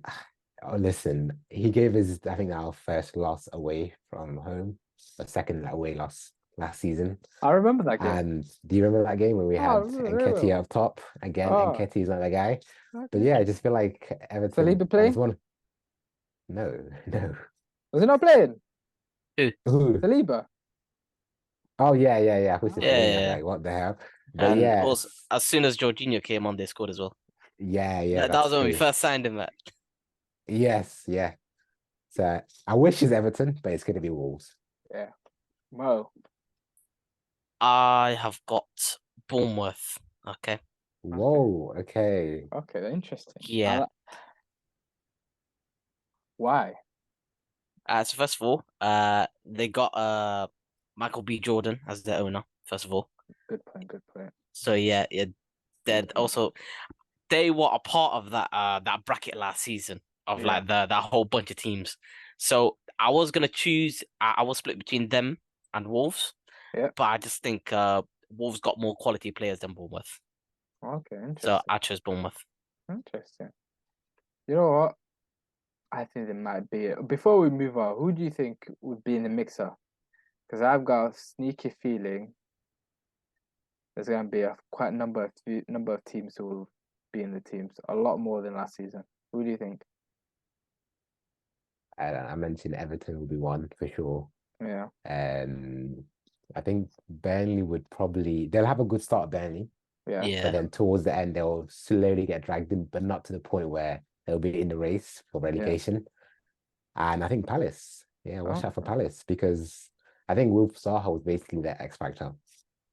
oh, listen, he gave us, I think, our first loss away from home, the second away loss last season. I remember that game. And do you remember that game when we Oh, I had remember very Nketiah well. up top again? Oh, Nketiah's not the guy. But okay. yeah, I just feel like Everton. Saliba And playing? it's one. No. Was he not playing? Who? Saliba. Oh yeah. I was just saying that. Yeah. Like, what the hell? But And yeah, also as soon as Jorginho came on, they scored as well. yeah, That that's was when we true. first signed him. Yes, yeah. So I wish it's Everton, but it's gonna be Wolves. Yeah. Mo. I have got Bournemouth. Okay. Whoa, okay. Okay, interesting. Yeah. Why? So first of all, they got Michael B. Jordan as their owner. First of all, Good point. so yeah, then also they were a part of that bracket last season of Yeah. like that whole bunch of teams. So I was gonna choose. I was split between them and Wolves. Yeah. But I just think Wolves got more quality players than Bournemouth. Okay, interesting. So I chose Bournemouth. Interesting. You know what? I think it might be it. Before we move on, who do you think would be in the mixer? Because I've got a sneaky feeling there's going to be a quite number of teams who will be in the teams, a lot more than last season. Who do you think? I mentioned Everton will be one for sure. Yeah. I think Burnley they'll have a good start, Burnley, Yeah. but then towards the end they'll slowly get dragged in, but not to the point where they'll be in the race for relegation. And I think Palace, watch out for Palace, because I think Wilf Zaha was basically their X factor.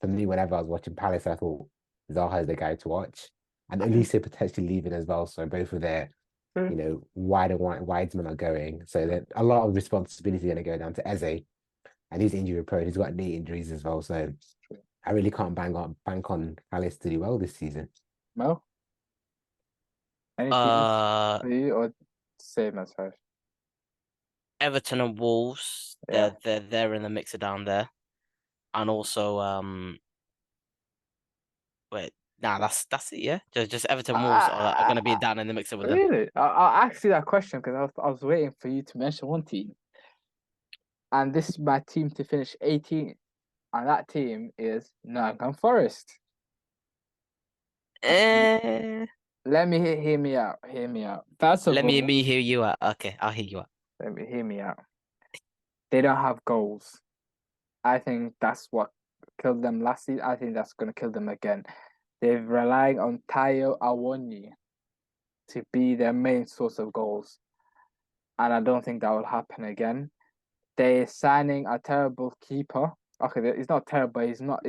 For me, whenever I was watching Palace, I thought Zaha is the guy to watch. and Elise potentially leaving as well. So both of their, widesmen are going. So that a lot of responsibility going to go down to Eze, and he's injury prone. He's got knee injuries as well. So I really can't bank on Palace to do well this season. Mo? Any teams for you or same as her? Everton and Wolves, Yeah. they're in the mixer down there. And also wait, nah, that's it, yeah. Just Everton and Wolves are gonna be down in the mixer with them. Really? I'll ask you that question because I was waiting for you to mention one team. And this is my team to finish 18th. And that team is Nottingham Forest. Eh, Let me hear me out. Hear me out. First of let all, me hear you out. Okay, I'll hear you out. let me hear me out. They don't have goals. I think that's what killed them last season. I think that's gonna kill them again. They're relying on Tayo Awoniyi to be their main source of goals. And I don't think that will happen again. They're signing a terrible keeper. Okay, he's not terrible. He's not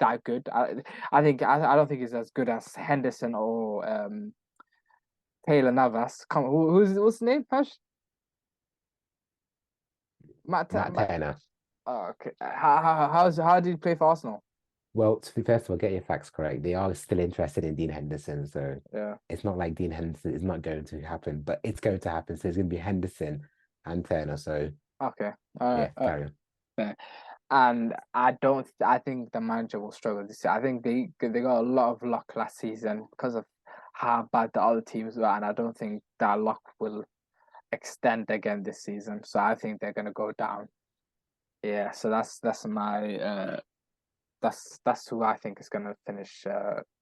that good. I don't think he's as good as Henderson or Taylor Navas. Come on, what's his name? Pesh? Matt Turner. Oh, okay. How did he play for Arsenal? Well, to be first of all, get your facts correct. They are still interested in Dean Henderson, so Yeah. it's not like Dean Henderson is not going to happen, but it's going to happen. So it's going to be Henderson and Turner. So Okay. yeah, carry on. Yeah. And I think the manager will struggle this year. I think they got a lot of luck last season because of how bad the other teams were, and I don't think that luck will extend again this season. So I think they're gonna go down. Yeah, so that's my that's who I think is gonna finish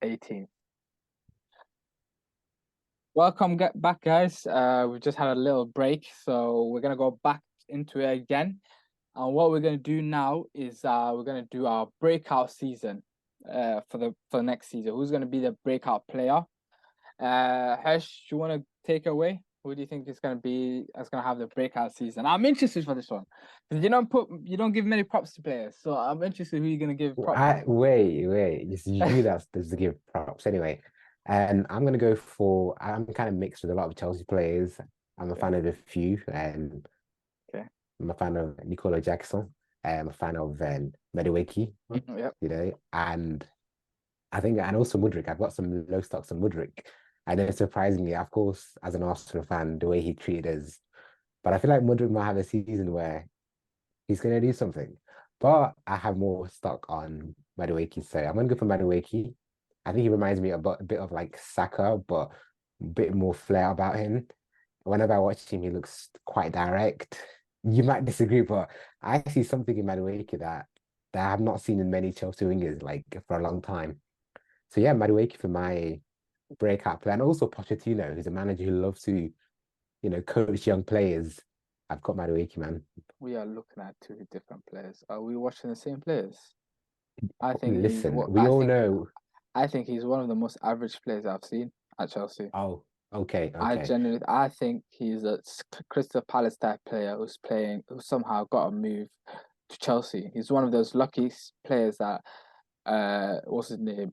18th. Welcome back, guys. We just had a little break, so we're gonna go back into it again. And what we're gonna do now is we're gonna do our breakout season for the next season. Who's gonna be the breakout player? Hesh, do you want to take away? Who do you think is gonna have the breakout season? I'm interested for this one because you don't give many props to players, so I'm interested who you're gonna give props. Wait, it's you that's to give props anyway. And I'm gonna go for I'm kind of mixed with a lot of Chelsea players. I'm a fan of a few, and I'm a fan of Nicola Jackson. I'm a fan of Madueke, Yep. and I think, and also Mudryk. I've got some low stocks on Mudryk. I know, surprisingly, of course, as an Arsenal fan, the way he treated us, but I feel like Mudryk might have a season where he's going to do something. But I have more stock on Madueke, so I'm going to go for Madueke. I think he reminds me a bit of like Saka, but a bit more flair about him. Whenever I watch him, he looks quite direct. You might disagree, but I see something in Madueke that I have not seen in many Chelsea wingers like for a long time. So yeah, Madueke for my breakout player, and also Pochettino, who's a manager who loves to, coach young players. I've got Madueke, man. We are looking at two different players. Are we watching the same players? I think know. I think he's one of the most average players I've seen at Chelsea. Oh, okay. I think he's a Crystal Palace type player who somehow got a move to Chelsea. He's one of those lucky players that what's his name?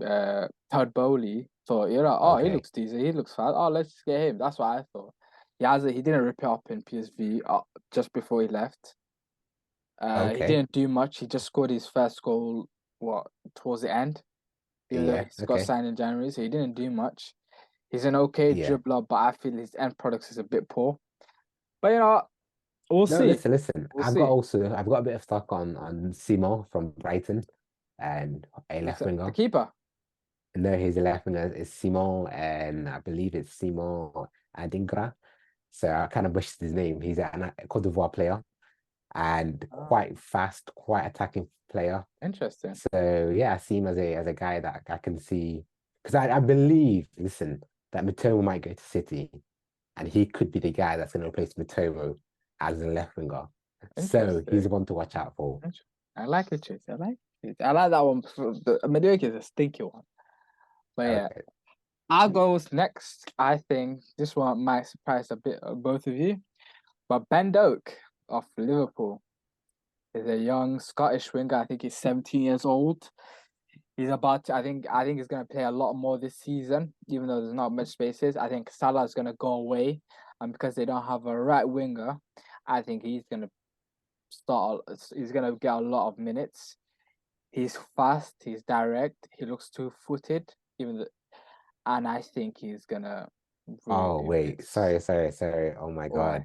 Todd Bowley thought, he looks decent, he looks fast. Oh, let's just get him. That's what I thought. He didn't rip it up in PSV just before he left. He didn't do much. He just scored his first goal towards the end. Even though he got signed in January, so he didn't do much. He's an okay dribbler, but I feel his end product is a bit poor. But we'll see. Listen. I've got a bit of stock on Simon from Brighton, and a left winger. The keeper. No, he's a left winger. It's Simon, and I believe it's Simon Adingra. So I kind of butchered his name. He's a Cote d'Ivoire player, and quite fast, quite attacking player. Interesting. So yeah, I see him as a guy that I can see, because I believe, that Mitoma might go to City, and he could be the guy that's going to replace Mitoma as a left winger. So he's the one to watch out for. I like the choice. I like that one. The Madueke is a stinky one. But yeah, I'll go next. I think this one might surprise a bit of both of you. But Ben Doak of Liverpool is a young Scottish winger. I think he's 17 years old. He's about to, I think he's gonna play a lot more this season, even though there's not much spaces. I think Salah's gonna go away, and because they don't have a right winger, I think he's gonna he's gonna get a lot of minutes. He's fast, he's direct, he looks two-footed, and I think he's gonna Oh really wait, sorry. Oh my Why? God.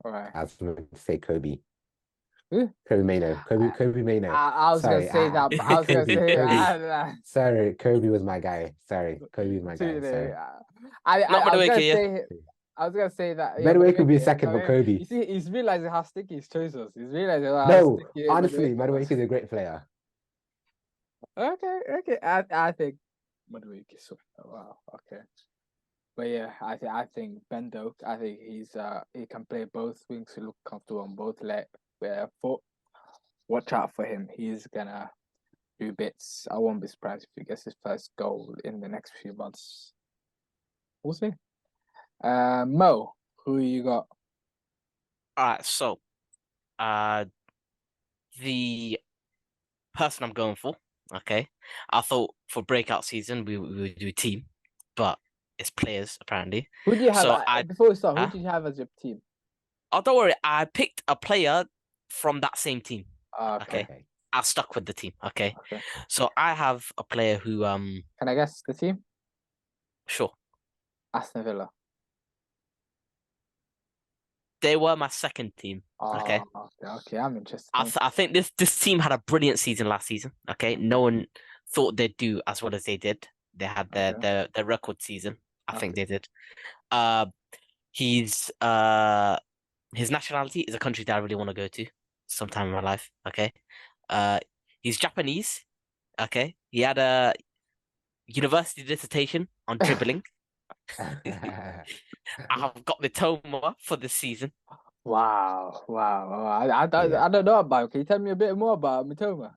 Alright. I was going to say Kobe. Who? Kobe Mano. Kobe Mano. I was gonna Sorry, say that, but I was gonna Kobe, say Kobe. Sorry, Kobe was my guy. Sorry, Kobe was my guy. Sorry. Not I was gonna Madueke, yeah. say I was gonna say that Madueke could be a Madueke, second, but Kobe. You see, he's realizing how sticky his choice was. He's realizing how No, sticky honestly, Madueke was. Madueke is a great player. Okay. I think Madueke is wow. Okay, but yeah, I think Bendo. I think he can play both wings. He look comfortable on both foot. Watch out for him. He's gonna do bits. I won't be surprised if he gets his first goal in the next few months. We'll see. Mo, who you got? Alright, so the person I'm going for, okay. I thought for breakout season we would do team, but it's players apparently. Who do you have? So Before we start, who Huh? do you have as your team? Oh, don't worry, I picked a player from that same team. Okay. Okay. I stuck with the team, okay. Okay. So I have a player who Can I guess the team? sure. Aston Villa. They were my second team. Okay. Okay. I'm interested. I think this team had a brilliant season last season. Okay. No one thought they'd do as well as they did. They had their record season. I think they did. He's his nationality is a country that I really want to go to sometime in my life. Okay. He's Japanese. Okay. He had a university dissertation on dribbling. I have got Mitoma for this season. Wow. I don't know about him. Can you tell me a bit more about Mitoma?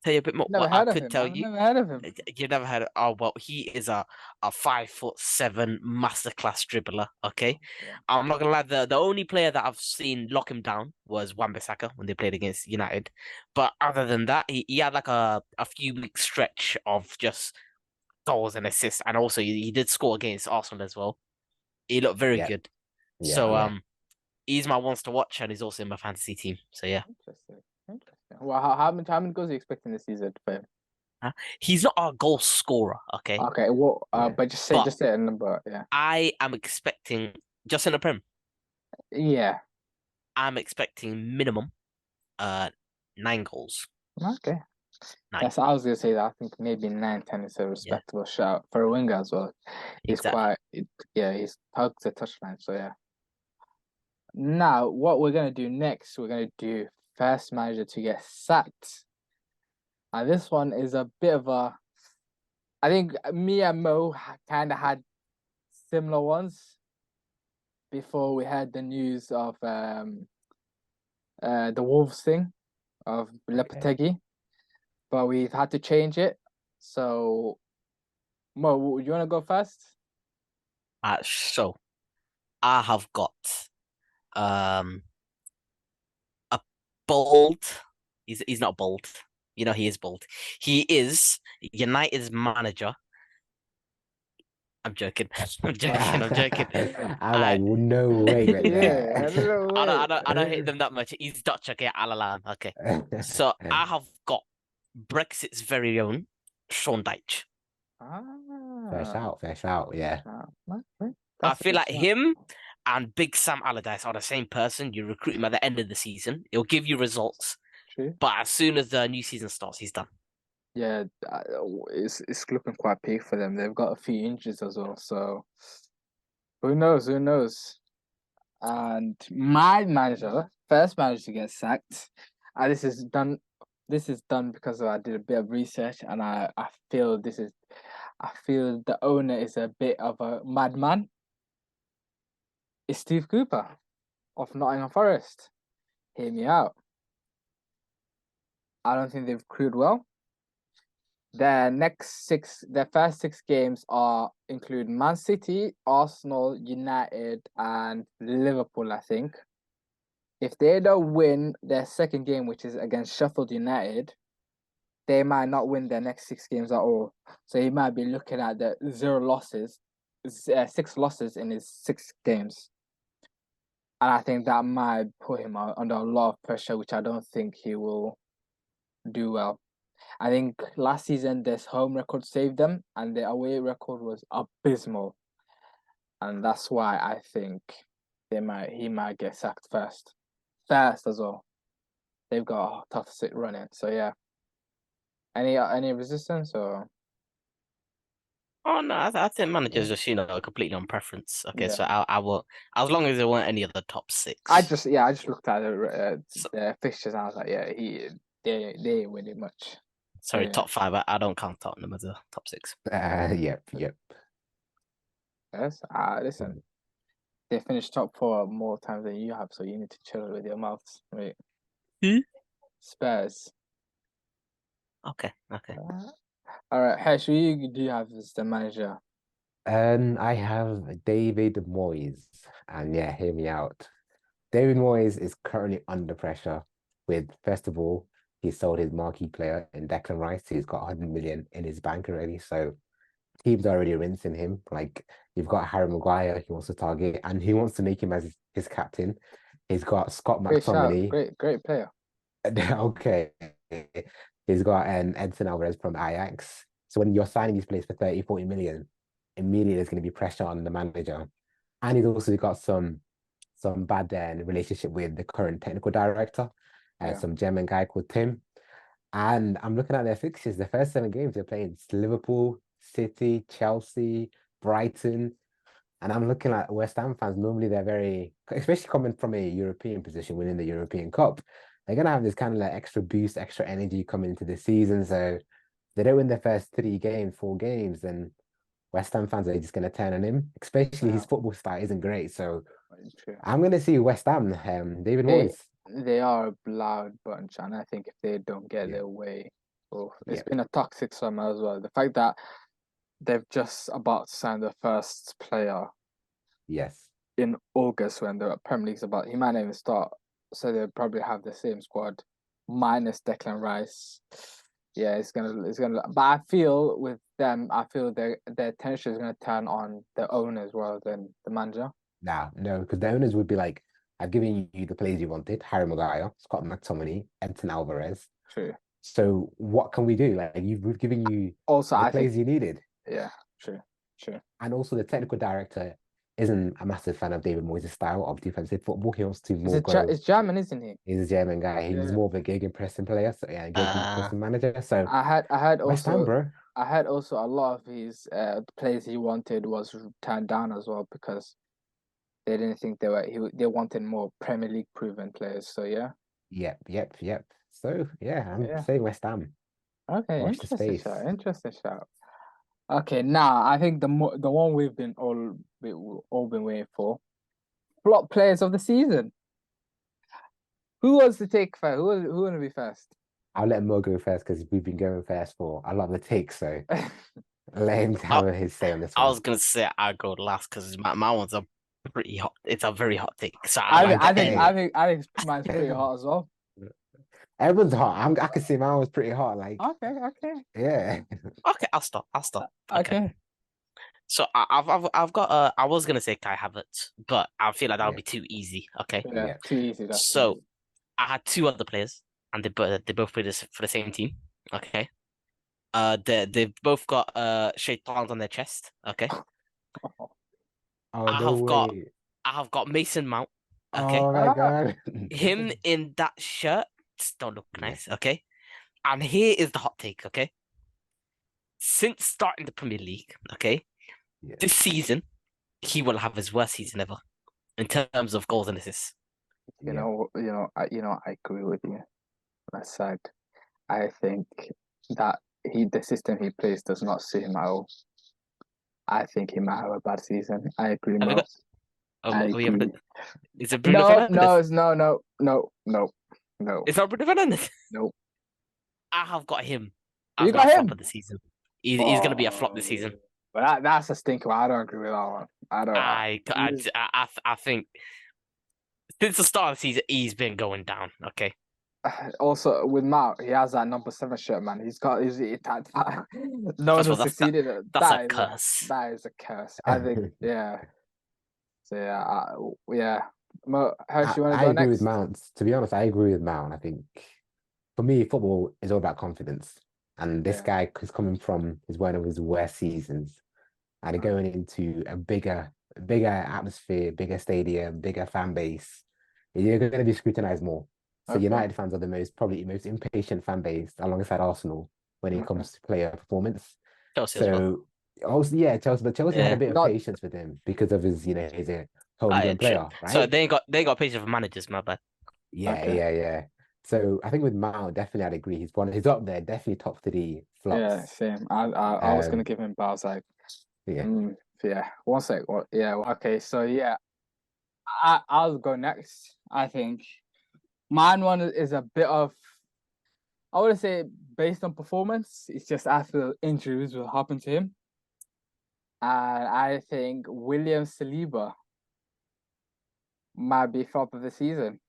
Tell you a bit more. Never What I heard of could him. tell I've you. never heard of him. You never heard of, oh well, he is a 5'7" masterclass dribbler. Okay. Yeah. I'm not gonna lie, the only player that I've seen lock him down was Wan-Bissaka when they played against United. But other than that, he had like a few week stretch of just goals and assists, and also he did score against Arsenal as well. He looked very Yeah. good. Yeah, So yeah. he's my ones to watch, and he's also in my fantasy team. So yeah. Interesting. Well, how many goals are you expecting this season for him? He's not a goal scorer, okay? Okay, well, Yeah. but just But- say a number, yeah. I am expecting just in the Prem. Yeah. I'm expecting minimum 9 goals. Okay. 9. Yes, I was gonna say that. I think maybe 9-10 is a respectable shout for a winger as well. He's Exactly. he's hugs the touchline, so yeah. Now, what we're gonna do next, we're gonna do first manager to get sacked. And this one is a bit of a I think me and Mo kind of had similar ones before we had the news of the Wolves thing of Lopetegui, but we've had to change it. So, Mo, you want to go first? So I have got a bold. He's not bold. You know he is bold. He is United's manager. I'm joking. I'm joking. I'm like, no way, right Yeah, there. I don't hate them that much. He's Dutch, okay, Alalam, okay. So I have got Brexit's very own Sean Dyche. Fair shout, yeah. I feel like him and Big Sam Allardyce are the same person. You recruit him at the end of the season. He'll give you results. True. But as soon as the new season starts, he's done. Yeah, it's looking quite peak for them. They've got a few injuries as well, so who knows? Who knows? And my first manager to get sacked, and this is done. This is done because I did a bit of research, and I feel I feel the owner is a bit of a madman. It's Steve Cooper of Nottingham Forest. Hear me out. I don't think they've recruited well. Their first 6 games include Man City, Arsenal, United, and Liverpool, I think. If they don't win their second game, which is against Sheffield United, they might not win their next 6 games at all. So he might be looking at the 6 losses in his 6 games. And I think that might put him under a lot of pressure, which I don't think he will do well. I think last season this home record saved them, and the away record was abysmal, and that's why I think he might get sacked first as well. They've got a tough sit running, so yeah. Any resistance or? Oh no, I think managers just completely on preference. Okay, Yeah. so I will, as long as there weren't any of the top 6. I just looked at the fixtures and I was like, yeah, they ain't winning much. Sorry, Yeah. top 5. I don't count Tottenham as a top 6. Yep. Yes. Listen, they finished top 4 more times than you have, so you need to chill with your mouths. Wait. Who? Spurs. Okay. All right, Hesh, who do you have as the manager? I have David Moyes, and yeah, hear me out. David Moyes is currently under pressure with, first of all, he sold his marquee player in Declan Rice. He's got 100 million in his bank already, so teams are already rinsing him. Like, you've got Harry Maguire, he wants to target, and he wants to make him as his captain. He's got Scott Great shout, McTominay. great player. Okay. He's got Edson Alvarez from Ajax. So when you're signing these players for 30, 40 million, immediately there's going to be pressure on the manager. And he's also got some bad relationship with the current technical director, some German guy called Tim. And I'm looking at their fixtures. The first 7 games they're playing Liverpool, City, Chelsea, Brighton. And I'm looking at West Ham fans. Normally they're very, especially coming from a European position winning the European Cup, they're going to have this kind of like extra boost, extra energy coming into the season. So they don't win their first 3 games, 4 games, then West Ham fans are just going to turn on him, especially his football style isn't great. So I'm going to see West Ham, David Moyes. They are a loud bunch, and I think if they don't get their way, it's been a toxic summer as well. The fact that they've just about to sign the first player in August when the Premier League's about, he might not even start, so they'll probably have the same squad minus Declan Rice. Yeah, it's gonna. But I feel with them, their attention is gonna turn on the owner as well than the manager. No, because the owners would be like, I've given you the players you wanted: Harry Maguire, Scott McTominay, Edson Alvarez. True. So what can we do? Like, we've given you also the players you needed. Yeah, true. And also the technical director isn't a massive fan of David Moyes' style of defensive football. He wants to more go. It's German, isn't he? He's a German guy. He's more of a gegenpressing player. So yeah, gegenpressing manager. So I had West also Ham, bro. I heard also a lot of his players he wanted was turned down as well because they didn't think they wanted more Premier League proven players. So yeah. Yep. So yeah, I'm saying West Ham. Okay, Watch the space. Interesting shout. Okay, now I think the one we've all been waiting for, flop players of the season. Who wants to take first? Who want to be first? I'll let Mo go first because we've been going first for a lot of the takes. So let him have his say on this one. I was gonna say I go last because my one's a pretty hot. It's a very hot take. So I think mine's pretty hot as well. Everyone's hot. I can see mine was pretty hot. Like okay. Yeah. Okay, I'll stop. Okay. So I've got I was gonna say Kai Havertz, but I feel like that would be too easy. Okay. Yeah, too easy. So I had 2 other players, and they both play this for the same team. Okay. They've both got shaitans on their chest. Okay. I have got Mason Mount. Okay. Oh my God. Him in that shirt don't look nice. Okay. And here is the hot take. Okay. Since starting the Premier League, okay, this season he will have his worst season ever in terms of goals and assists. I agree with you. That side, I think that the system he plays does not suit him at all. I think he might have a bad season. I agree. Is it Bruno Fernandes? No. It's not Bruno Fernandes. No. I have got him. You got him? Flop of the season. He's going to be a flop this season. But that's a stinker. I don't agree with that one. I think since the start of the season he's been going down. Okay. also with Mount, he has that number 7 shirt, man. He's got that. No one First of all, has succeeded. that's a curse. That is a curse. I think, yeah. So yeah. Hirsch, you want to I go agree with next? Mount. To be honest, I agree with Mount. I think for me, football is all about confidence. And this Yeah. guy is coming from his one of his worst seasons and going into a bigger atmosphere, bigger stadium, bigger fan base. You're going to be scrutinized more. So Okay. United fans are probably most impatient fan base alongside Arsenal when it Okay. comes to player performance. Chelsea as well. So also, yeah, Chelsea, but Chelsea had Yeah. a bit of Not patience with him because of his, he's a Yeah, homegrown true. player, So right? they got patience for managers, my bad. Yeah, okay. yeah. So I think with Mount, definitely I'd agree. He's up there, definitely top 3 flops. Yeah, same. I was gonna Um, give him, but I was like, yeah. yeah. One sec. What? Yeah. Okay. So yeah, I'll go next. I think mine one is a bit of, I wouldn't say based on performance. It's just I feel injuries will happen to him, and I think William Saliba might be flop of the season.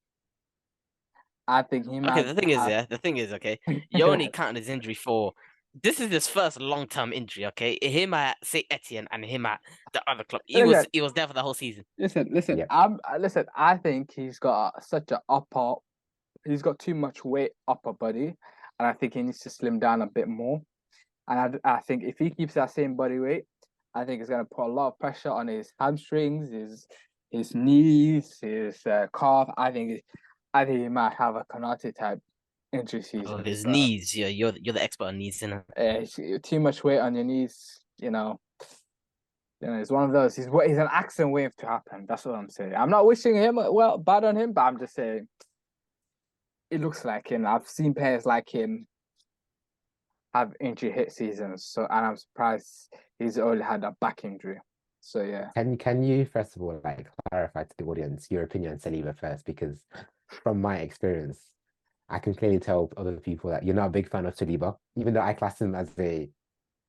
I think he Okay, might the thing is, okay, you only counting his injury for this is his first long-term injury, okay? Him at Saint Etienne and him at the other club. Listen, He was there for the whole season. listen. Yep. Listen. I think he's got such a upper. He's got too much weight upper body, and I think he needs to slim down a bit more. And I think if he keeps that same body weight, I think it's going to put a lot of pressure on his hamstrings, his knees, his calf. I think he might have a Konate type injury Oh, season. his So, knees, you're the expert on knees, you too much weight on your knees, it's one of those. He's an accident waiting to happen. That's what I'm saying. I'm not wishing him bad on him, but I'm just saying it looks like him. I've seen players like him have injury hit seasons. So, and I'm surprised he's only had a back injury. So yeah. Can you first of all like clarify to the audience your opinion on Saliba first? Because from my experience, I can clearly tell other people that you're not a big fan of Saliba, even though I class him as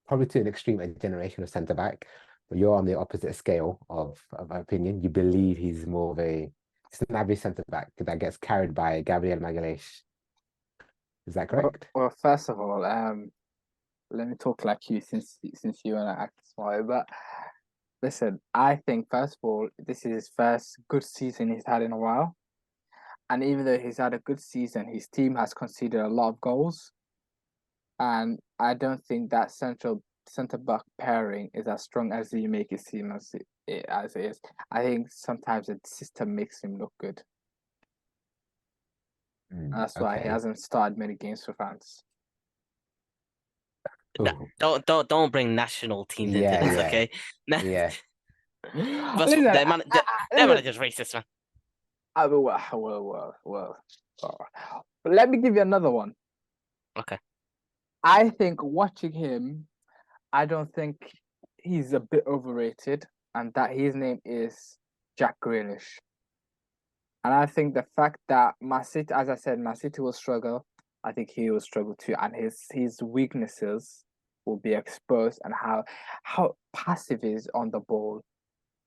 probably to an extreme a generational centre back, but you're on the opposite scale of opinion. You believe he's more of just an average centre back that gets carried by Gabriel Magalhaes. Is that correct? Well, first of all, let me talk like you since you and I act smart. But listen, I think first of all, this is his first good season he's had in a while. And even though he's had a good season, his team has conceded a lot of goals. And I don't think that centre back pairing is as strong as you make it seem as it is. I think sometimes the system makes him look good. That's why he Okay. hasn't started many games for France. Cool. don't bring national teams into Yeah, this, yeah. okay? Yeah. First of all, their manager's racist, man. Well. But let me give you another one. Okay. I think watching him, I don't think he's a bit overrated, and that his name is Jack Grealish. And I think the fact that Man City, as I said, Man City will struggle. I think he will struggle too, and his weaknesses will be exposed, and how passive he is on the ball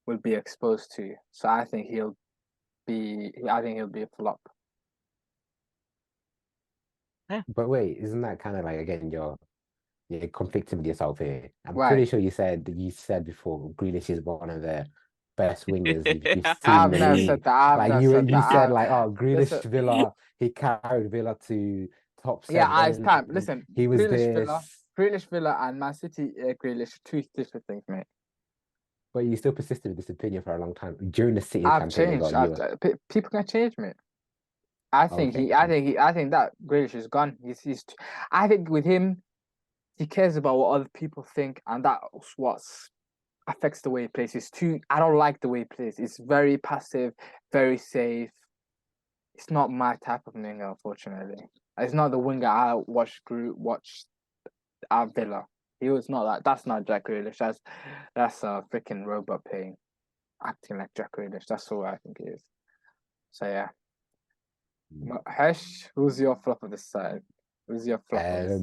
will be exposed to. So I think he'll be a flop. But wait, isn't that kind of like again you're conflicting with yourself here? I'm Why? pretty sure you said before Grealish is one of the best wingers you've seen I've in the never league. said that. I've Like never you said you said that. like oh Grealish Listen, Villa, he carried Villa to top it's 7. time. Listen, He was this, Grealish Villa, and Man City Grealish are two different things, mate. but you still persisted with this opinion for a long time during the City I've campaign as changed. well. People can change, mate. I think Okay. I think that Grealish is gone. I think with him, he cares about what other people think, and that's what affects the way he plays. I don't like the way he plays. It's very passive, very safe. It's not my type of winger, unfortunately. It's not the winger I watched at Villa. He was not that. That's not Jack Grealish. That's a freaking robot playing, acting like Jack Grealish. That's all I think he is. So yeah. Hesh, who's your flop of this side? Who's your flop of this?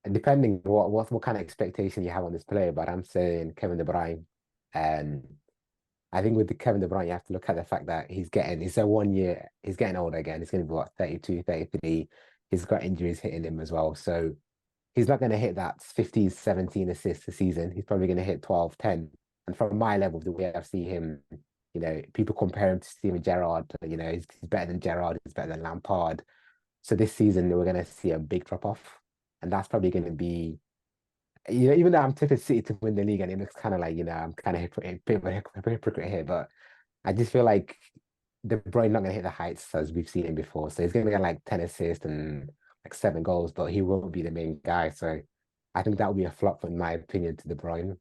And depending what kind of expectation you have on this player, but I'm saying Kevin De Bruyne. I think with the Kevin De Bruyne, you have to look at the fact that he's so 1 year, he's getting older again. He's going to be what, 32, 33. He's got injuries hitting him as well. So he's not going to hit that 15, 17 assists a season. He's probably going to hit 12, 10. And from my level, the way I see him, people compare him to Steven Gerrard. He's better than Gerrard. He's better than Lampard. So this season, we're going to see a big drop off. And that's probably going to be, even though I'm tipping City to win the league, and it looks kind of like, I'm kind of a bit of a hypocrite here, but I just feel like De Bruyne not going to hit the heights as we've seen him before. So he's going to get like 10 assists and like 7 goals, but he won't be the main guy. So I think that would be a flop, in my opinion, to De Bruyne.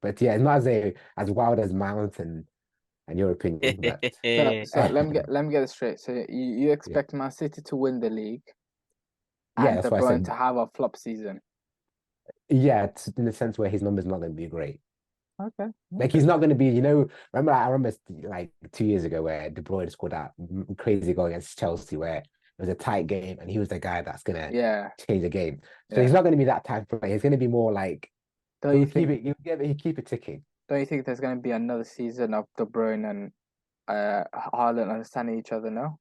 But yeah, it's not as wild as Mount and your opinion. But So let me get it straight. So you expect Man City to win the league yeah, and that's De why I Bruyne said to have a flop season. yeah, in the sense where his numbers not going to be great. Okay. Like he's not going to be, I remember like 2 years ago where De Bruyne scored that crazy goal against Chelsea where it was a tight game and he was the guy that's going to change the game. So he's not going to be that type of player. He's going to be more like, he'll keep it ticking. Don't you think there's going to be another season of De Bruyne and Haaland understanding each other now?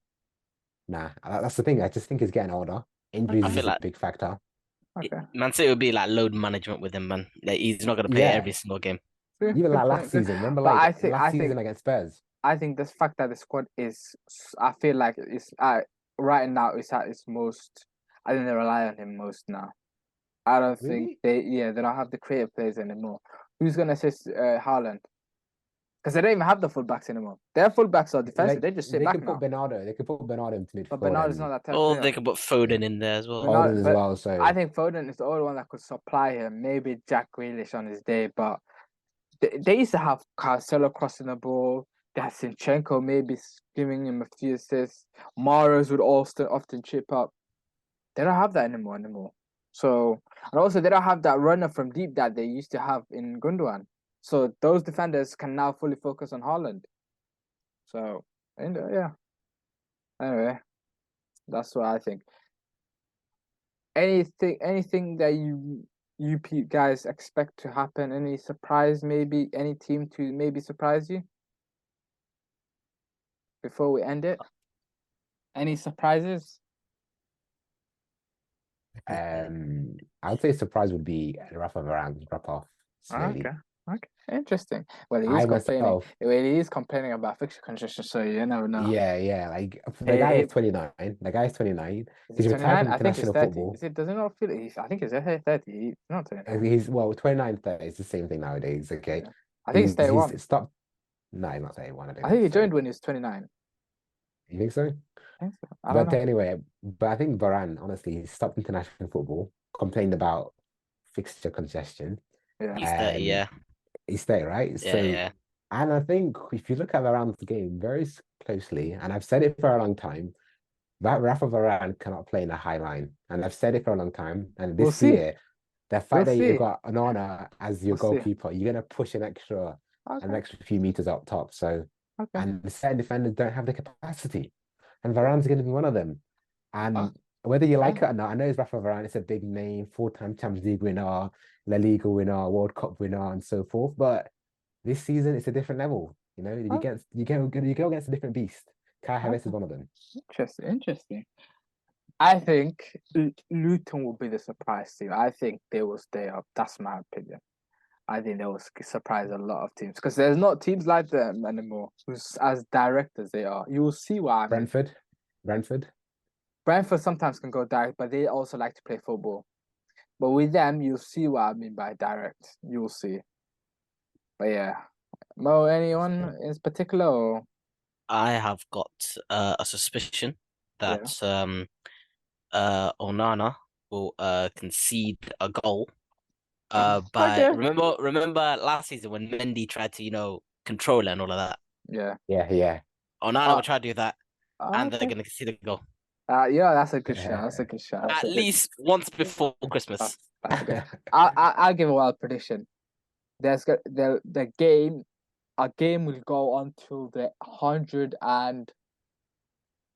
Nah, that's the thing. I just think he's getting older. Injuries I is feel a like big factor. Okay. Man City would be like load management with him, man. Like he's not gonna play Yeah. every single game. Even like last season. Remember But like last season against Spurs? I think this fact that the squad is, I feel like it's right now it's at its most. I think they rely on him most now. I don't think they don't have the creative players anymore. Who's gonna assist Haaland? Because they don't even have the fullbacks anymore. Their fullbacks are defensive. They just sit back now. They can put Bernardo into midfield. But Bernardo's not that type Or of they player. could put Foden in there as well. Foden as well. So I think Foden is the only one that could supply him. Maybe Jack Grealish on his day, but they used to have Cancelo crossing the ball. They had Zinchenko maybe giving him a few assists. Mahrez would also often chip up. They don't have that anymore. So, and also they don't have that runner from deep that they used to have in Gundogan. So those defenders can now fully focus on Haaland. So, yeah. Anyway, that's what I think. Anything that you guys expect to happen? Any surprise? Maybe any team to maybe surprise you before we end it? Any surprises? I would say surprise would be Rafa Varane's drop off slowly. Okay, interesting. Well, he is complaining about fixture congestion, so you never know. Yeah. Like the guy is 29. The guy is 29. He's retired from international football. Does it not feel? I think he's 30. He's not 29. He's 29, 30. It's the same thing nowadays. Okay. Yeah. I think he's 31. He's stopped. No, he's not 31. I think he joined when he was 29. You think so? I think so. I don't know. Anyway, I think Varane, honestly, he stopped international football, complained about fixture congestion. Yeah. He's 30, yeah. He's 30, right? Yeah. And I think if you look at Varane's game very closely, and I've said it for a long time, that Rafa Varane cannot play in a high line. And I've said it for a long time. And this year, the fact that you've got Onana as your goalkeeper, you're going to push an extra few meters up top. So, and certain defenders don't have the capacity. And Varane's going to be one of them. And whether you like it or not, I know it's Rafa Varane, it's a big name, 4-time Champions League winner, La Liga winner, World Cup winner, and so forth. But this season, it's a different level. You go against a different beast. Kai Havertz is one of them. Interesting. I think Luton will be the surprise team. I think they will stay up. That's my opinion. I think they will surprise a lot of teams because there's not teams like them anymore who's as direct as they are. You will see why. Brentford sometimes can go direct, but they also like to play football. But with them, you'll see what I mean by direct. You'll see. But yeah. Mo, anyone in particular? Or? I have got a suspicion that Onana will concede a goal. Remember last season when Mendy tried to control it and all of that. Yeah. Onana will try to do that, and they're gonna concede a goal. That's a good shot. At least once before Christmas. I'll give a wild prediction. The game. A game will go until the 100 and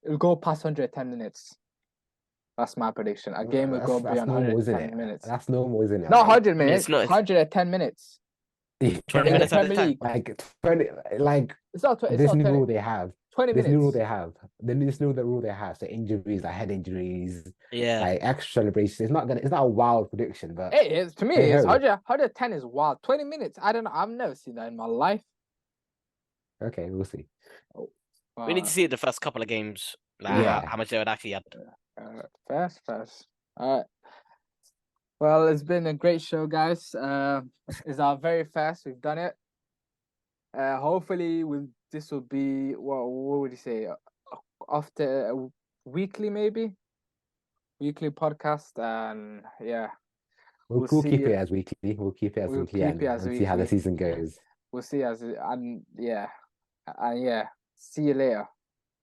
it'll go past 110 minutes. That's my prediction. A game will go beyond 110 minutes. That's normal, isn't it? Not 100 minutes. 110 minutes. 20 minutes at a Premier time. League. Like 20, like It's not. It's this not new 20. rule they have. 20 This new rule minutes. they have. This new the rule they have. So injuries, like head injuries, Yeah. like extra celebrations. It's not a wild prediction, but It is to me. hey It is ho. 110 is wild. 20 minutes. I don't know. I've never seen that in my life. Okay, we'll see. We need to see the first couple of games, like Yeah. how much they would actually add. Fast. All right. Well, it's been a great show, guys. It's our very first. We've done it. Hopefully, this will be what would you say? After weekly, maybe weekly podcast, and yeah, We'll see. keep it as weekly. We'll keep it as We'll weekly keep and, it as and see how the weekly. season goes. We'll see and yeah, see you later.